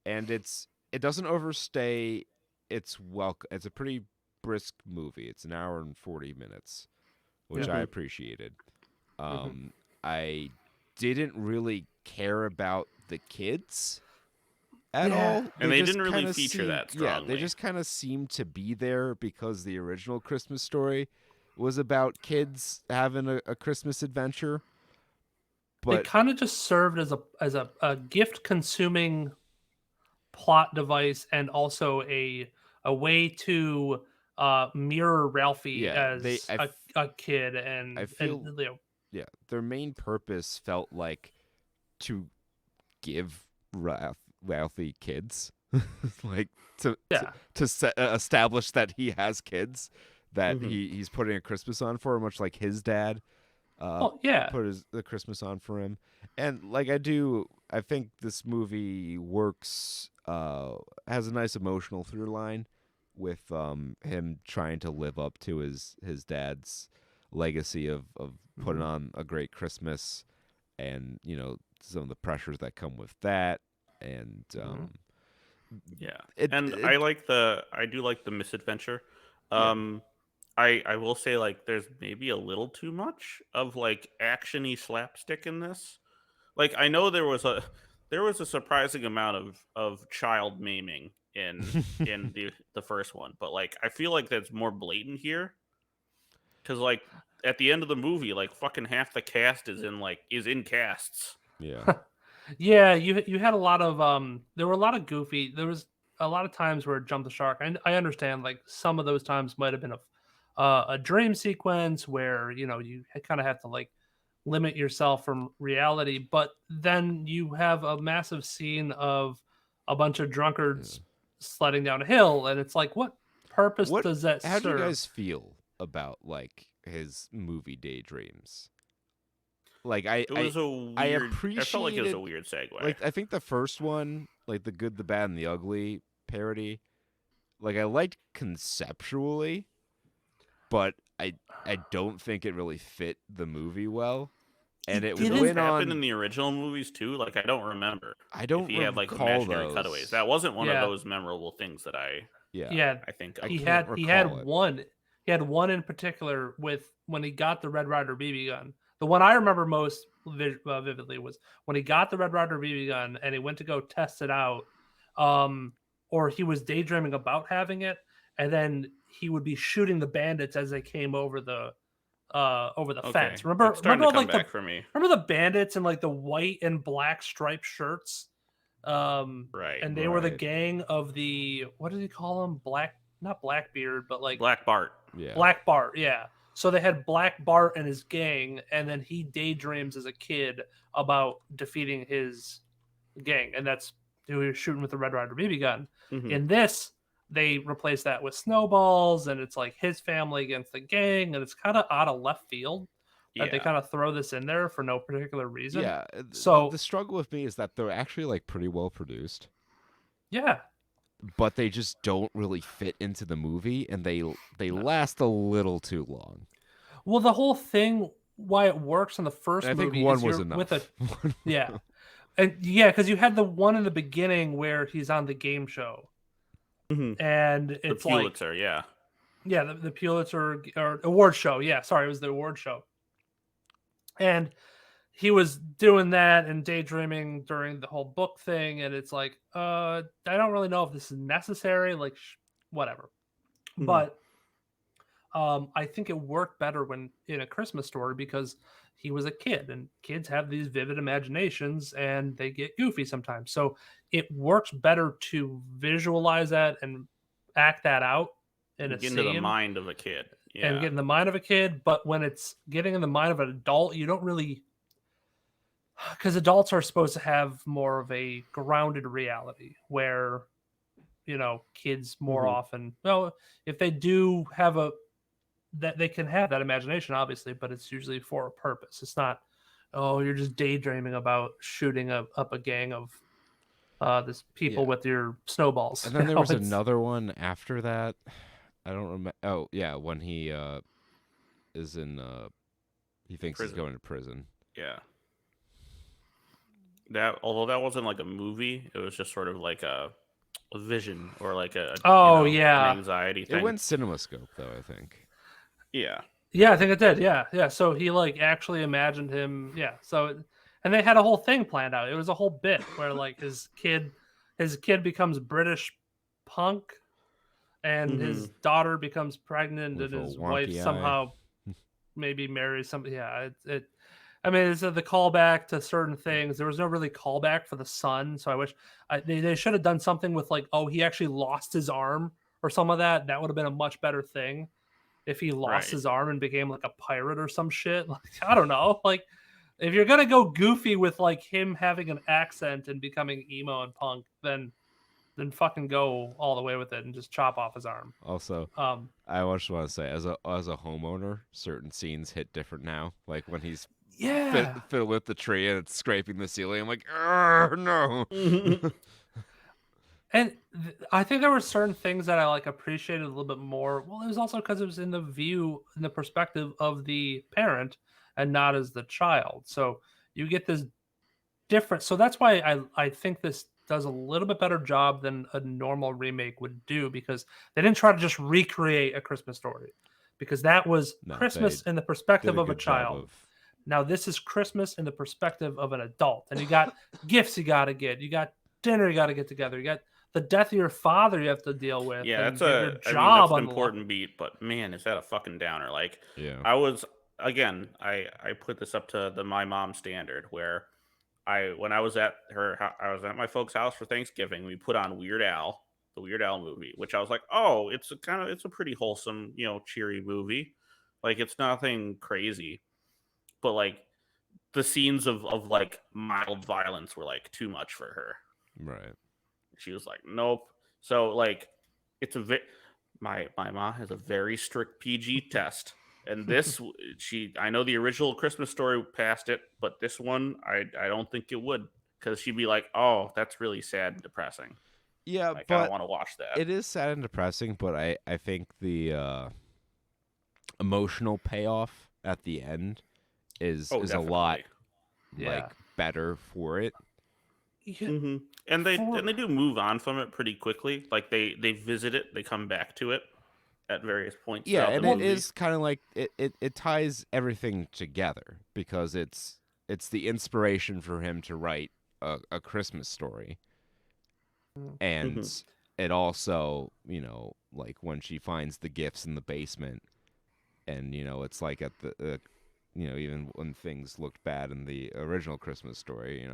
and it doesn't overstay its welcome. It's a pretty brisk movie. It's an hour and 40 minutes, which I Mhm. appreciated. I didn't really care about the kids at Yeah. all. And they just didn't really kinda feature seemed- that Yeah, they strongly. just kind of seemed to be there because the original Christmas Story was about kids having a Christmas adventure. They But kind of just served as a gift consuming plot device and also a way to mirror Ralphie yeah, as a kid I and feel you know, yeah, their main purpose felt like to give Ralphie kids, like yeah. establish that he has kids, that Mhm. he's putting a Christmas on for, much like his dad Oh yeah. put the Christmas on for him. And like I think this movie works, has a nice emotional through line with him trying to live up to his dad's legacy of putting on a great Christmas, and some of the pressures that come with that. And Yeah. it, And it I do like the misadventure. yeah. I will say like there's maybe a little too much of like actiony slapstick in this. Like I know there was a surprising amount of child maiming in the first one, but like I feel like that's more blatant here, cuz like at the end of the movie like fucking half the cast is in casts. Yeah. Yeah, you had a lot of there were a lot of goofy. There was a lot of times where it jumped the shark. And I understand like some of those times might have been a dream sequence where you kind of have to like limit yourself from reality, but then you have a massive scene of a bunch of drunkards sledding down a hill, and it's like, what purpose What does that how do you serve? guys feel about like his movie daydreams? Like It was a I weird I felt like it was a appreciated, weird segue. like I think the first one, like the Good, the Bad, and the Ugly parody, like I liked conceptually, but I don't think it really fit the movie well. And it Did those went happen in on. the original movies too? Like I don't remember I if don't he had like recall imaginary cutaways. those. That wasn't one of Yeah. those memorable things that Yeah, Yeah, I think I of. he can't had recall it. one. He had one in particular with when he got the Red Ryder BB gun. The one I remember most vividly was when he got the Red Ryder BB gun and he went to go test it out, or he was daydreaming about having it, and then he would be shooting the bandits as they came over the Okay, fence. Remember, it's starting remember to come like back for me. remember the bandits in like the white and black striped shirts, Right, and they were the Right. gang of the what did he call them? Not Blackbeard, but like Black Bart. Yeah. Black Bart, yeah. So they had Black Bart and his gang, and then he daydreams as a kid about defeating his gang, and that's who he was shooting with the Red Ryder BB gun. Mhm. In this, they replace that with snowballs, and it's like his family against the gang, and it's kind of out of left field that they Yeah. kind of throw this in there for no particular reason. Yeah. So the struggle with me is that they're actually like pretty well produced, yeah, but they just don't really fit into the movie, and they last a little too long. well, the whole thing why it works in the first And I think movie one is was you're enough. with a yeah. And yeah, because you had the one in the beginning where he's on the game show, Mhm. and The it's like, Pulitzer, yeah. Yeah, the Pulitzer or award show. Yeah, sorry, it was the award show. And he was doing that and daydreaming during the whole book thing, and it's like, I don't really know if this is necessary. Like, whatever. But I think it worked better when in A Christmas Story because he was a kid, and kids have these vivid imaginations and they get goofy sometimes. So it works better to visualize that and act that out in a Get into the scene mind of a kid. and Yeah. get in the mind of a kid. But when it's getting in the mind of an adult, you don't really, because adults are supposed to have more of a grounded reality where, kids more often, well, if they do have that they can have that imagination, obviously, but it's usually for a purpose. It's not, oh, you're just daydreaming about shooting up a gang of this people with your snowballs. And then there was another one after that. I don't remember. Oh, yeah, when he is in, he thinks he's going to prison. Yeah. Although that wasn't like a movie, it was just sort of like a vision or like an anxiety thing. It went CinemaScope though, I think. Yeah. Yeah, I think it did. Yeah. So he like actually imagined him. Yeah. So, and they had a whole thing planned out. It was a whole bit where like his kid becomes British punk, and his daughter becomes pregnant, With and a his wonky wife eye. somehow maybe marries somebody. Yeah. I mean, it's the callback to certain things. There was no really callback for the son, so I wish they should have done something with like, oh, he actually lost his arm or some of that. That would have been a much better thing if he lost his arm and became like a pirate or some shit. Like, I don't know. Like, if you're gonna go goofy with like him having an accent and becoming emo and punk, then fucking go all the way with it and just chop off his arm. Also, I just want to say, as a homeowner, certain scenes hit different now. Like when he's fiddling with the tree and it's scraping the ceiling. I'm like, no. And I think there were certain things that I like appreciated a little bit more. Well, it was also because it was in the perspective of the parent and not as the child. So you get this different. So that's why I think this does a little bit better job than a normal remake would do, because they didn't try to just recreate A Christmas Story, because that was Christmas in the perspective of a child. Now this is Christmas in the perspective of an adult, and you got gifts you got to get, you got dinner you got to get together, you got the death of your father you have to deal with. Yeah, that's that's an important beat, but man, is that a fucking downer. Like, I was, again, I put this up to my mom's standard, where when I was at my folks' house for Thanksgiving, we put on Weird Al, the Weird Al movie, which I was like, oh, it's a pretty wholesome, cheery movie. Like, it's nothing crazy, but like the scenes of like mild violence were like too much for her. Right. She was like, nope. So like, it's my mom has a very strict PG test, and this I know the original Christmas Story passed it, but this one I don't think it would, because she'd be like, oh, that's really sad and depressing. Yeah, like, but I don't want to watch that. It is sad and depressing, but I think the emotional payoff at the end is a lot like better for it. Yeah. And they do move on from it pretty quickly. Like they visit it, they come back to it at various points. Yeah, and it is kind of like it ties everything together, because it's the inspiration for him to write a Christmas Story, and it also, like when she finds the gifts in the basement, and it's like at the even when things looked bad in the original Christmas Story,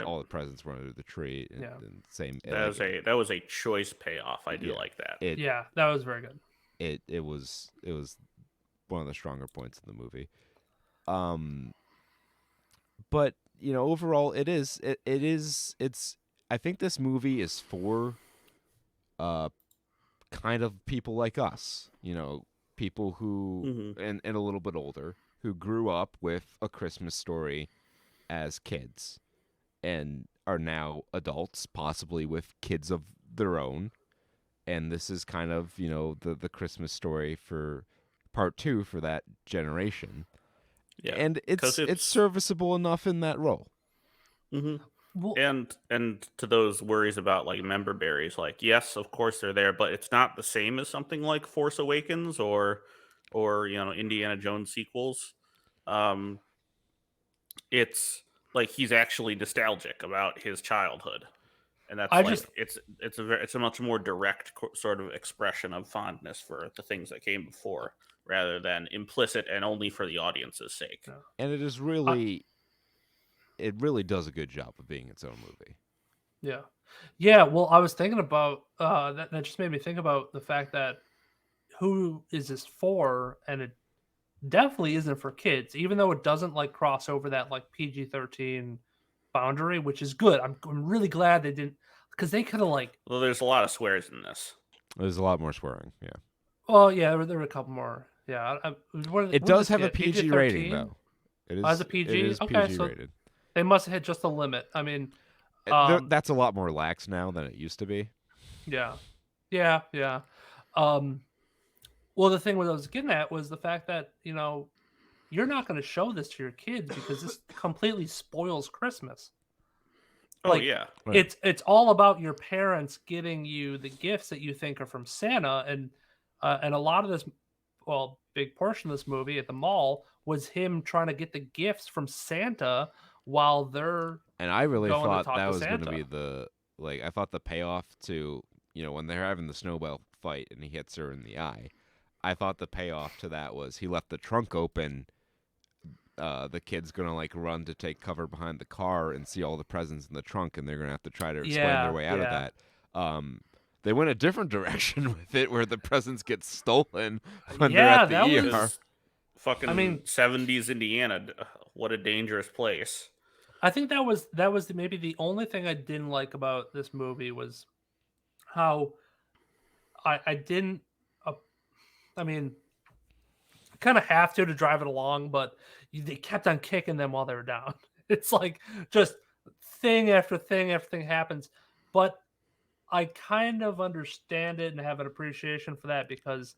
all the presents were under the tree. And same. That was a choice payoff. I do like that. That was very good. It was one of the stronger points in the movie. But overall, it's. I think this movie is for, kind of people like us. People who and a little bit older, who grew up with A Christmas Story as kids, and are now adults, possibly with kids of their own. And this is kind of, the Christmas Story for part 2 for that generation. Yeah, and it's serviceable enough in that role. Well, And to those worries about like member berries, like yes, of course they're there, but it's not the same as something like Force Awakens or Indiana Jones sequels. Um, it's like he's actually nostalgic about his childhood, and that's I like just it's a much more direct sort of expression of fondness for the things that came before, rather than implicit and only for the audience's sake. no. And I, it really does a good job of being its own movie. yeah, yeah. Well, I was thinking about that just made me think about the fact that who is this for, and it definitely isn't for kids, even though it doesn't like cross over that like PG-13 boundary, which is good. I'm really glad they didn't, because they could have like, Well, there's a lot of swears in this. There's a lot more swearing. Yeah, well, yeah, there were a couple more. Yeah, it what did does this have a get? PG rating PG-13? though. It As a is it PG? is Okay, PG so rated. they must have hit just the limit. I mean, um, That's a lot more lax now than it used to be. yeah, yeah, yeah. Um, well, the thing what I was getting at was the fact that you're not going to show this to your kids because this completely spoils Christmas. Oh Like yeah, Right. it's all about your parents getting you the gifts that you think are from Santa, and a lot of this, well, big portion of this movie at the mall was him trying to get the gifts from Santa while they're And I really going to thought talk that to was going to Santa. be I thought the payoff to, when they're having the snowball fight and he hits her in the eye. I thought the payoff to that was he left the trunk open. The kid's gonna like run to take cover behind the car and see all the presents in the trunk, and they're gonna have to try to explain their Yeah, way out of yeah. that. They went a different direction with it, where the presents get stolen when they're Yeah, at the that ER. was. because I fucking mean, 70s Indiana, what a dangerous place. I think that was maybe the only thing I didn't like about this movie was how I didn't. Uh, I mean, kind of have to drive it along, but they kept on kicking them while they were down. It's like just thing after thing after thing happens, but I kind of understand it and have an appreciation for that because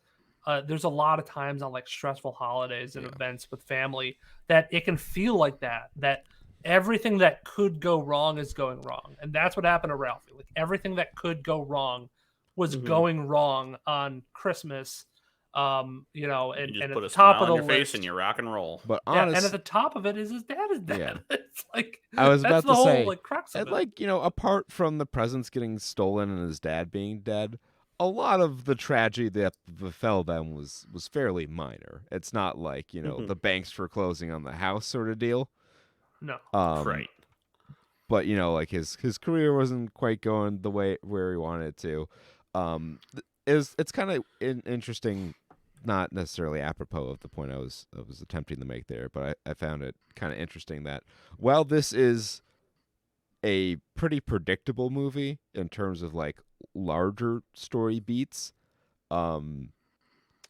there's a lot of times on like stressful holidays and Yeah. events with family that it can feel like that everything that could go wrong is going wrong, and that's what happened to Ralphie. Like everything that could go wrong was Mm-hmm. going wrong on Christmas. You And just at put the a top smile of on the your face list, and you rock and roll. But yeah, and at honest, the top of it is his dad is dead. Yeah. It's like I was that's about the to whole say, like crux of and it. like apart from the presents getting stolen and his dad being dead, a lot of the tragedy that befell them was fairly minor. It's not like Mhm. the banks foreclosing on the house sort of deal. No, Right. But like his career wasn't quite going the way where he wanted it to. It's kind of interesting, not necessarily apropos of the point I was attempting to make there, but I found it kind of interesting that while this is a pretty predictable movie in terms of like larger story beats, um,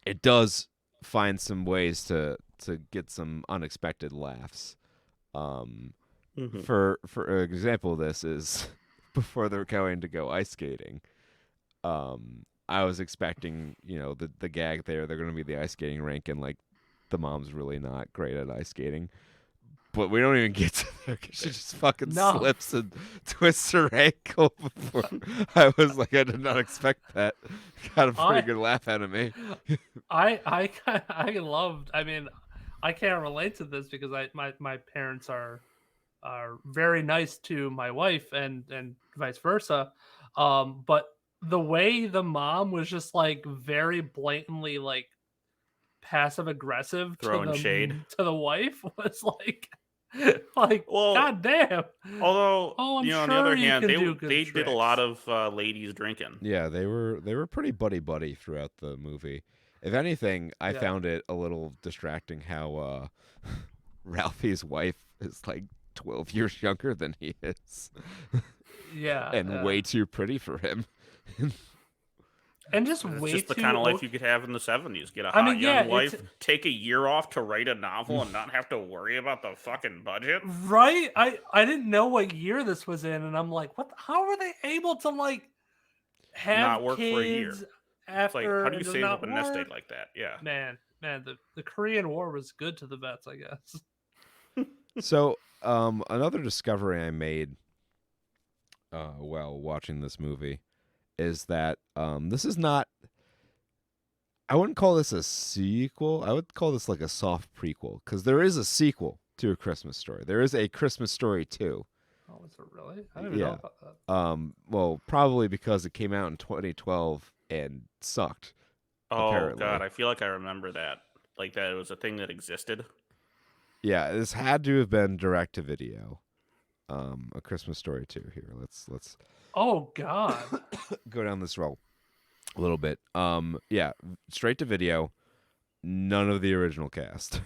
it does find some ways to get some unexpected laughs. Mm-hmm. For an example of this is before they're going to go ice skating. I was expecting, the gag there. They're going to be the ice skating rink, and like the mom's really not great at ice skating. But we don't even get to there because she just fucking No. slips and twists her ankle before. I was like, I did not expect that. Got a pretty good laugh out of me. I loved. I mean, I can't relate to this because my parents are very nice to my wife and vice versa. But the way the mom was just like very blatantly like passive aggressive Throwing shade. to the wife was like Well, god damn. although Oh, I'm on the sure other you hand, can do good they did a lot tricks. of ladies drinking. Yeah, they were pretty buddy throughout the movie. If anything, I Yeah. found it a little distracting how Ralphie's wife is like 12 years younger than he is. Yeah, And way too pretty for him. and just It's way just the too kind of life you could have in the 70s. Get a I hot mean, yeah, young wife, it's take a year off to write a novel and not have to worry about the fucking budget. right. I didn't know what year this was in, and I'm like, what? How are they able to like have Not work for a year. kids It's like, after how do you it does save not up a nest egg work? like that? Yeah. Man, the Korean War was good to the vets, I guess. So, another discovery I made while watching this movie is that this is not. I wouldn't call this a sequel. I would call this like a soft prequel because there is a sequel to A Christmas Story. There is a Christmas Story 2. Oh, is it really? I didn't even know about that. Well, probably because it came out in 2012 and sucked. Oh apparently. God, I feel like I remember that. Like that it was a thing that existed. Yeah, this had to have been direct to video. A Christmas Story 2 here. Let's Oh God. go down this road a little bit. Yeah, straight to video. None of the original cast.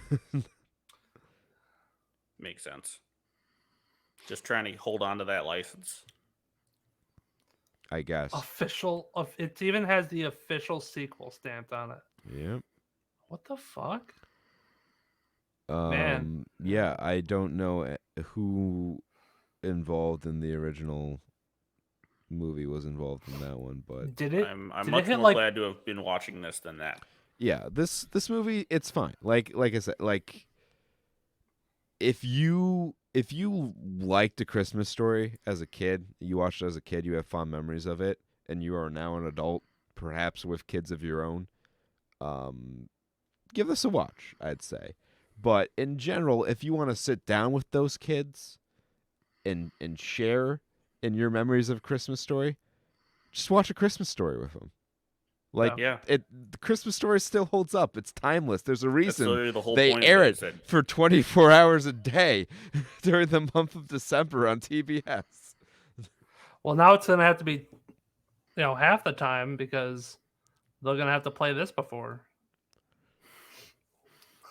Makes sense. Just trying to hold on to that license. I guess. Official. It even has the official sequel stamped on it. Yep. What the fuck? Man. Yeah, I don't know who involved in the original movie was involved in that one, but Did it? I'm did much it hit more glad to have been watching this than that. yeah, this movie, it's fine. Like I said, like if you liked A Christmas Story as a kid, you watched it as a kid, you have fond memories of it, and you are now an adult, perhaps with kids of your own, give this a watch, I'd say. But in general, if you want to sit down with those kids and share in your memories of Christmas Story, just watch A Christmas Story with them. Like Yeah. the Christmas Story still holds up. It's timeless. There's a That's reason literally the whole they point of air it, it is that- for 24 hours a day during the month of December on TBS. Well, now it's gonna have to be, half the time because they're gonna have to play this before.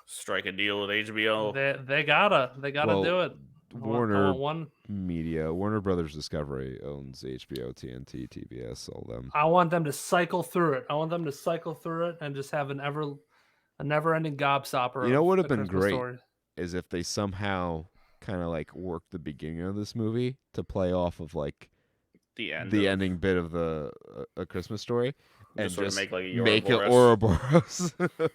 strike a deal with HBO. They gotta Well, do it. Warner One. Media, Warner Brothers Discovery owns HBO, TNT, TBS, all them. I want them to cycle through it. I want them to cycle through it and just have a never-ending gobstopper. You know what would of have been Christmas great Story. is if they somehow kind of like worked the beginning of this movie to play off of like The end. the ending bit of the A Christmas Story, and sort of just make like a make an Ouroboros. Ouroboros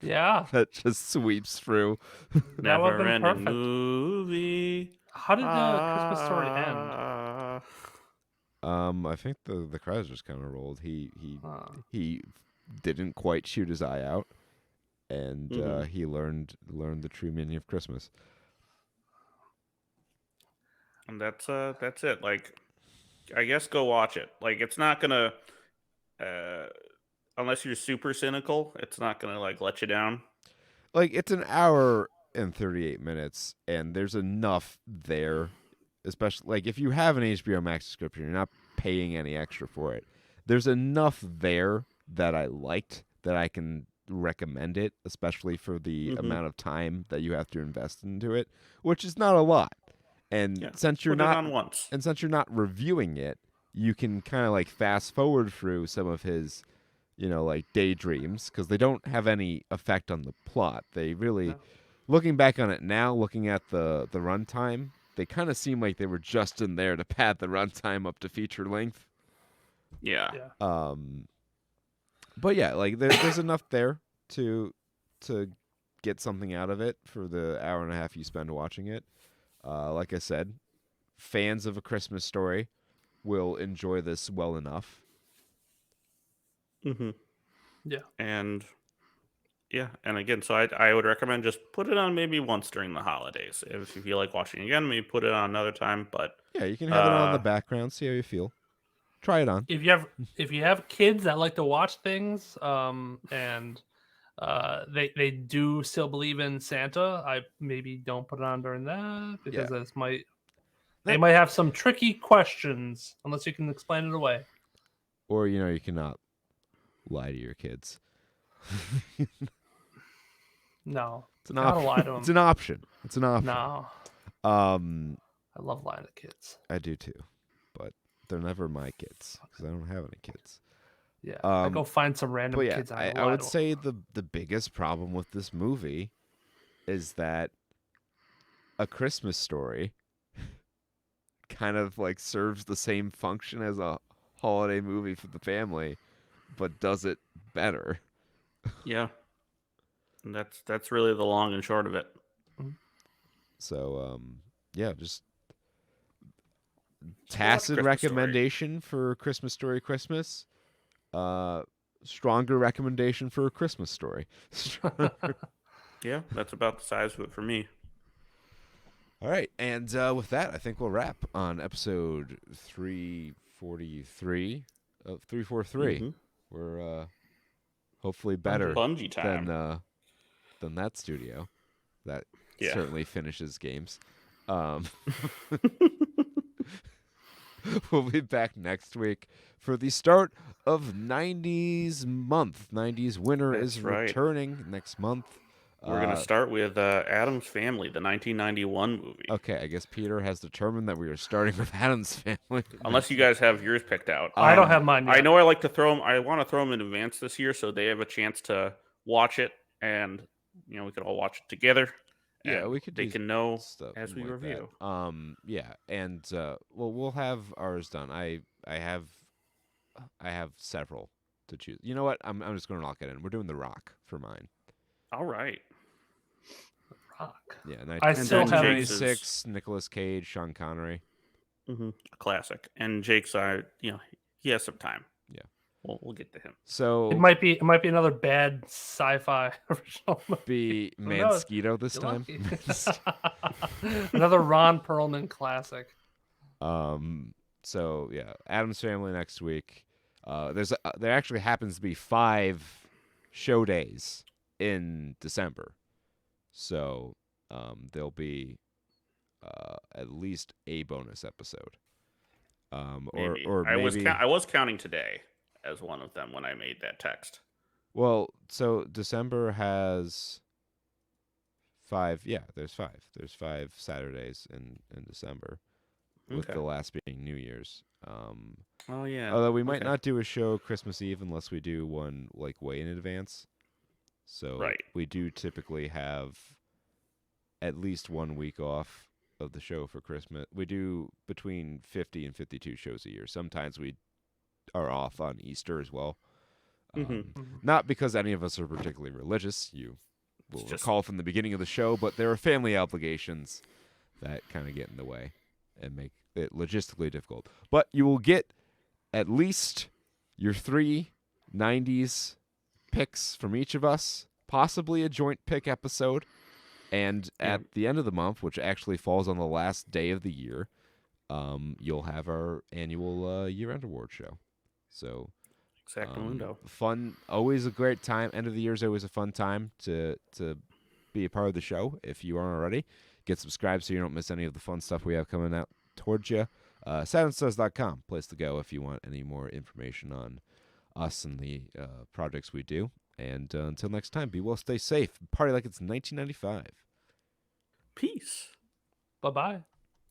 Yeah. that just sweeps through. That would've been Never-ending perfect. movie. How did the Christmas Story end? I think the credits just kind of rolled. He Uh, didn't quite shoot his eye out, and Mhm. he learned the true meaning of Christmas. And that's it. Like, I guess go watch it. Like, it's not gonna, unless you're super cynical, it's not gonna like let you down. Like, it's an hour and 38 minutes, and there's enough there, especially like if you have an HBO Max subscription, you're not paying any extra for it. There's enough there that I liked that I can recommend it, especially for the amount of time that you have to invest into it, which is not a lot. And Yeah, since you're Put it not on once. and since you're not reviewing it, you can kind of like fast forward through some of his, like daydreams, because they don't have any effect on the plot. They really, No. looking back on it now, looking at the runtime, they kind of seem like they were just in there to pad the runtime up to feature length. Yeah. yeah. But yeah, like there's enough there to get something out of it for the hour and a half you spend watching it. Like I said, fans of A Christmas Story will enjoy this well enough. Mm-hmm. Yeah. And again, so I would recommend just put it on maybe once during the holidays. If you feel like watching again, maybe put it on another time. But Yeah, you can have it on in the background, see how you feel. Try it on. If you have kids that like to watch things, and they do still believe in Santa, I maybe don't put it on during that because they might have some tricky questions unless you can explain it away. Or you cannot lie to your kids. No, It's an gotta option. lie to them. It's an option. It's an option. No, Um, I love lying to kids. I do too, but they're never my kids because I don't have any kids. Yeah, I Um, go find some random But yeah, kids. And I lie would to 'em. say the biggest problem with this movie is that A Christmas Story kind of like serves the same function as a holiday movie for the family, but does it better. yeah, and that's really the long and short of it. So yeah, just tacit Christmas recommendation for Christmas Story Christmas. Stronger recommendation for A Christmas Story. Yeah, that's about the size of it for me. All right, and with that, I think we'll wrap on episode 343 of 343. Mhm. We're hopefully better Bungee time. than that studio. That Yeah. certainly finishes games. We'll be back next week for the start of 90s month. 90s winter That's is right. returning next month. We're going to start with Addams Family, the 1991 movie. Okay, I guess Peter has determined that we are starting with Addams Family. Unless you guys have yours picked out. I don't have mine yet. I know I like to throw them. I want to throw them in advance this year so they have a chance to watch it, and we can all watch it together. Yeah, and we could. They do can know stuff as we like review. that. Yeah, and we'll have ours done. I have several to choose. You know what? I'm just going to lock it in. We're doing The Rock for mine. All right. Rock. Yeah, I still have 1996. Nicolas Cage, Sean Connery. A classic. And Jake's, he has some time. Yeah, we'll get to him. So It might be another bad sci-fi original movie. be Who knows? Mansquito this You're time. lucky. Another Ron Perlman classic. So yeah, Addams Family next week. There actually happens to be 5 show days in December, so there'll be at least a bonus episode. Maybe. Or I maybe was counting today as one of them when I made that text. well, so December has 5. Yeah, there's 5. There's 5 Saturdays in December, with Okay. the last being New Year's. Oh yeah. Although we might Okay. not do a show Christmas Eve unless we do one like way in advance. So Right. we do typically have at least 1 week off of the show for Christmas. We do between 50 and 52 shows a year. Sometimes we are off on Easter as well. Not because any of us are particularly religious. You will recall from the beginning of the show, but there are family obligations that kind of get in the way and make it logistically difficult. But you will get at least your 3 90s picks from each of us, possibly a joint pick episode. And at the end of the month, which actually falls on the last day of the year, you'll have our annual year-end award show. So Exactamundo. fun, always a great time. End of the year is always a fun time to be a part of the show. If you aren't already, get subscribed so you don't miss any of the fun stuff we have coming out towards you. saturnstuds.com, place to go if you want any more information on us and the projects we do. And until next time, be well, stay safe, party like it's 1995. Peace. Bye-bye.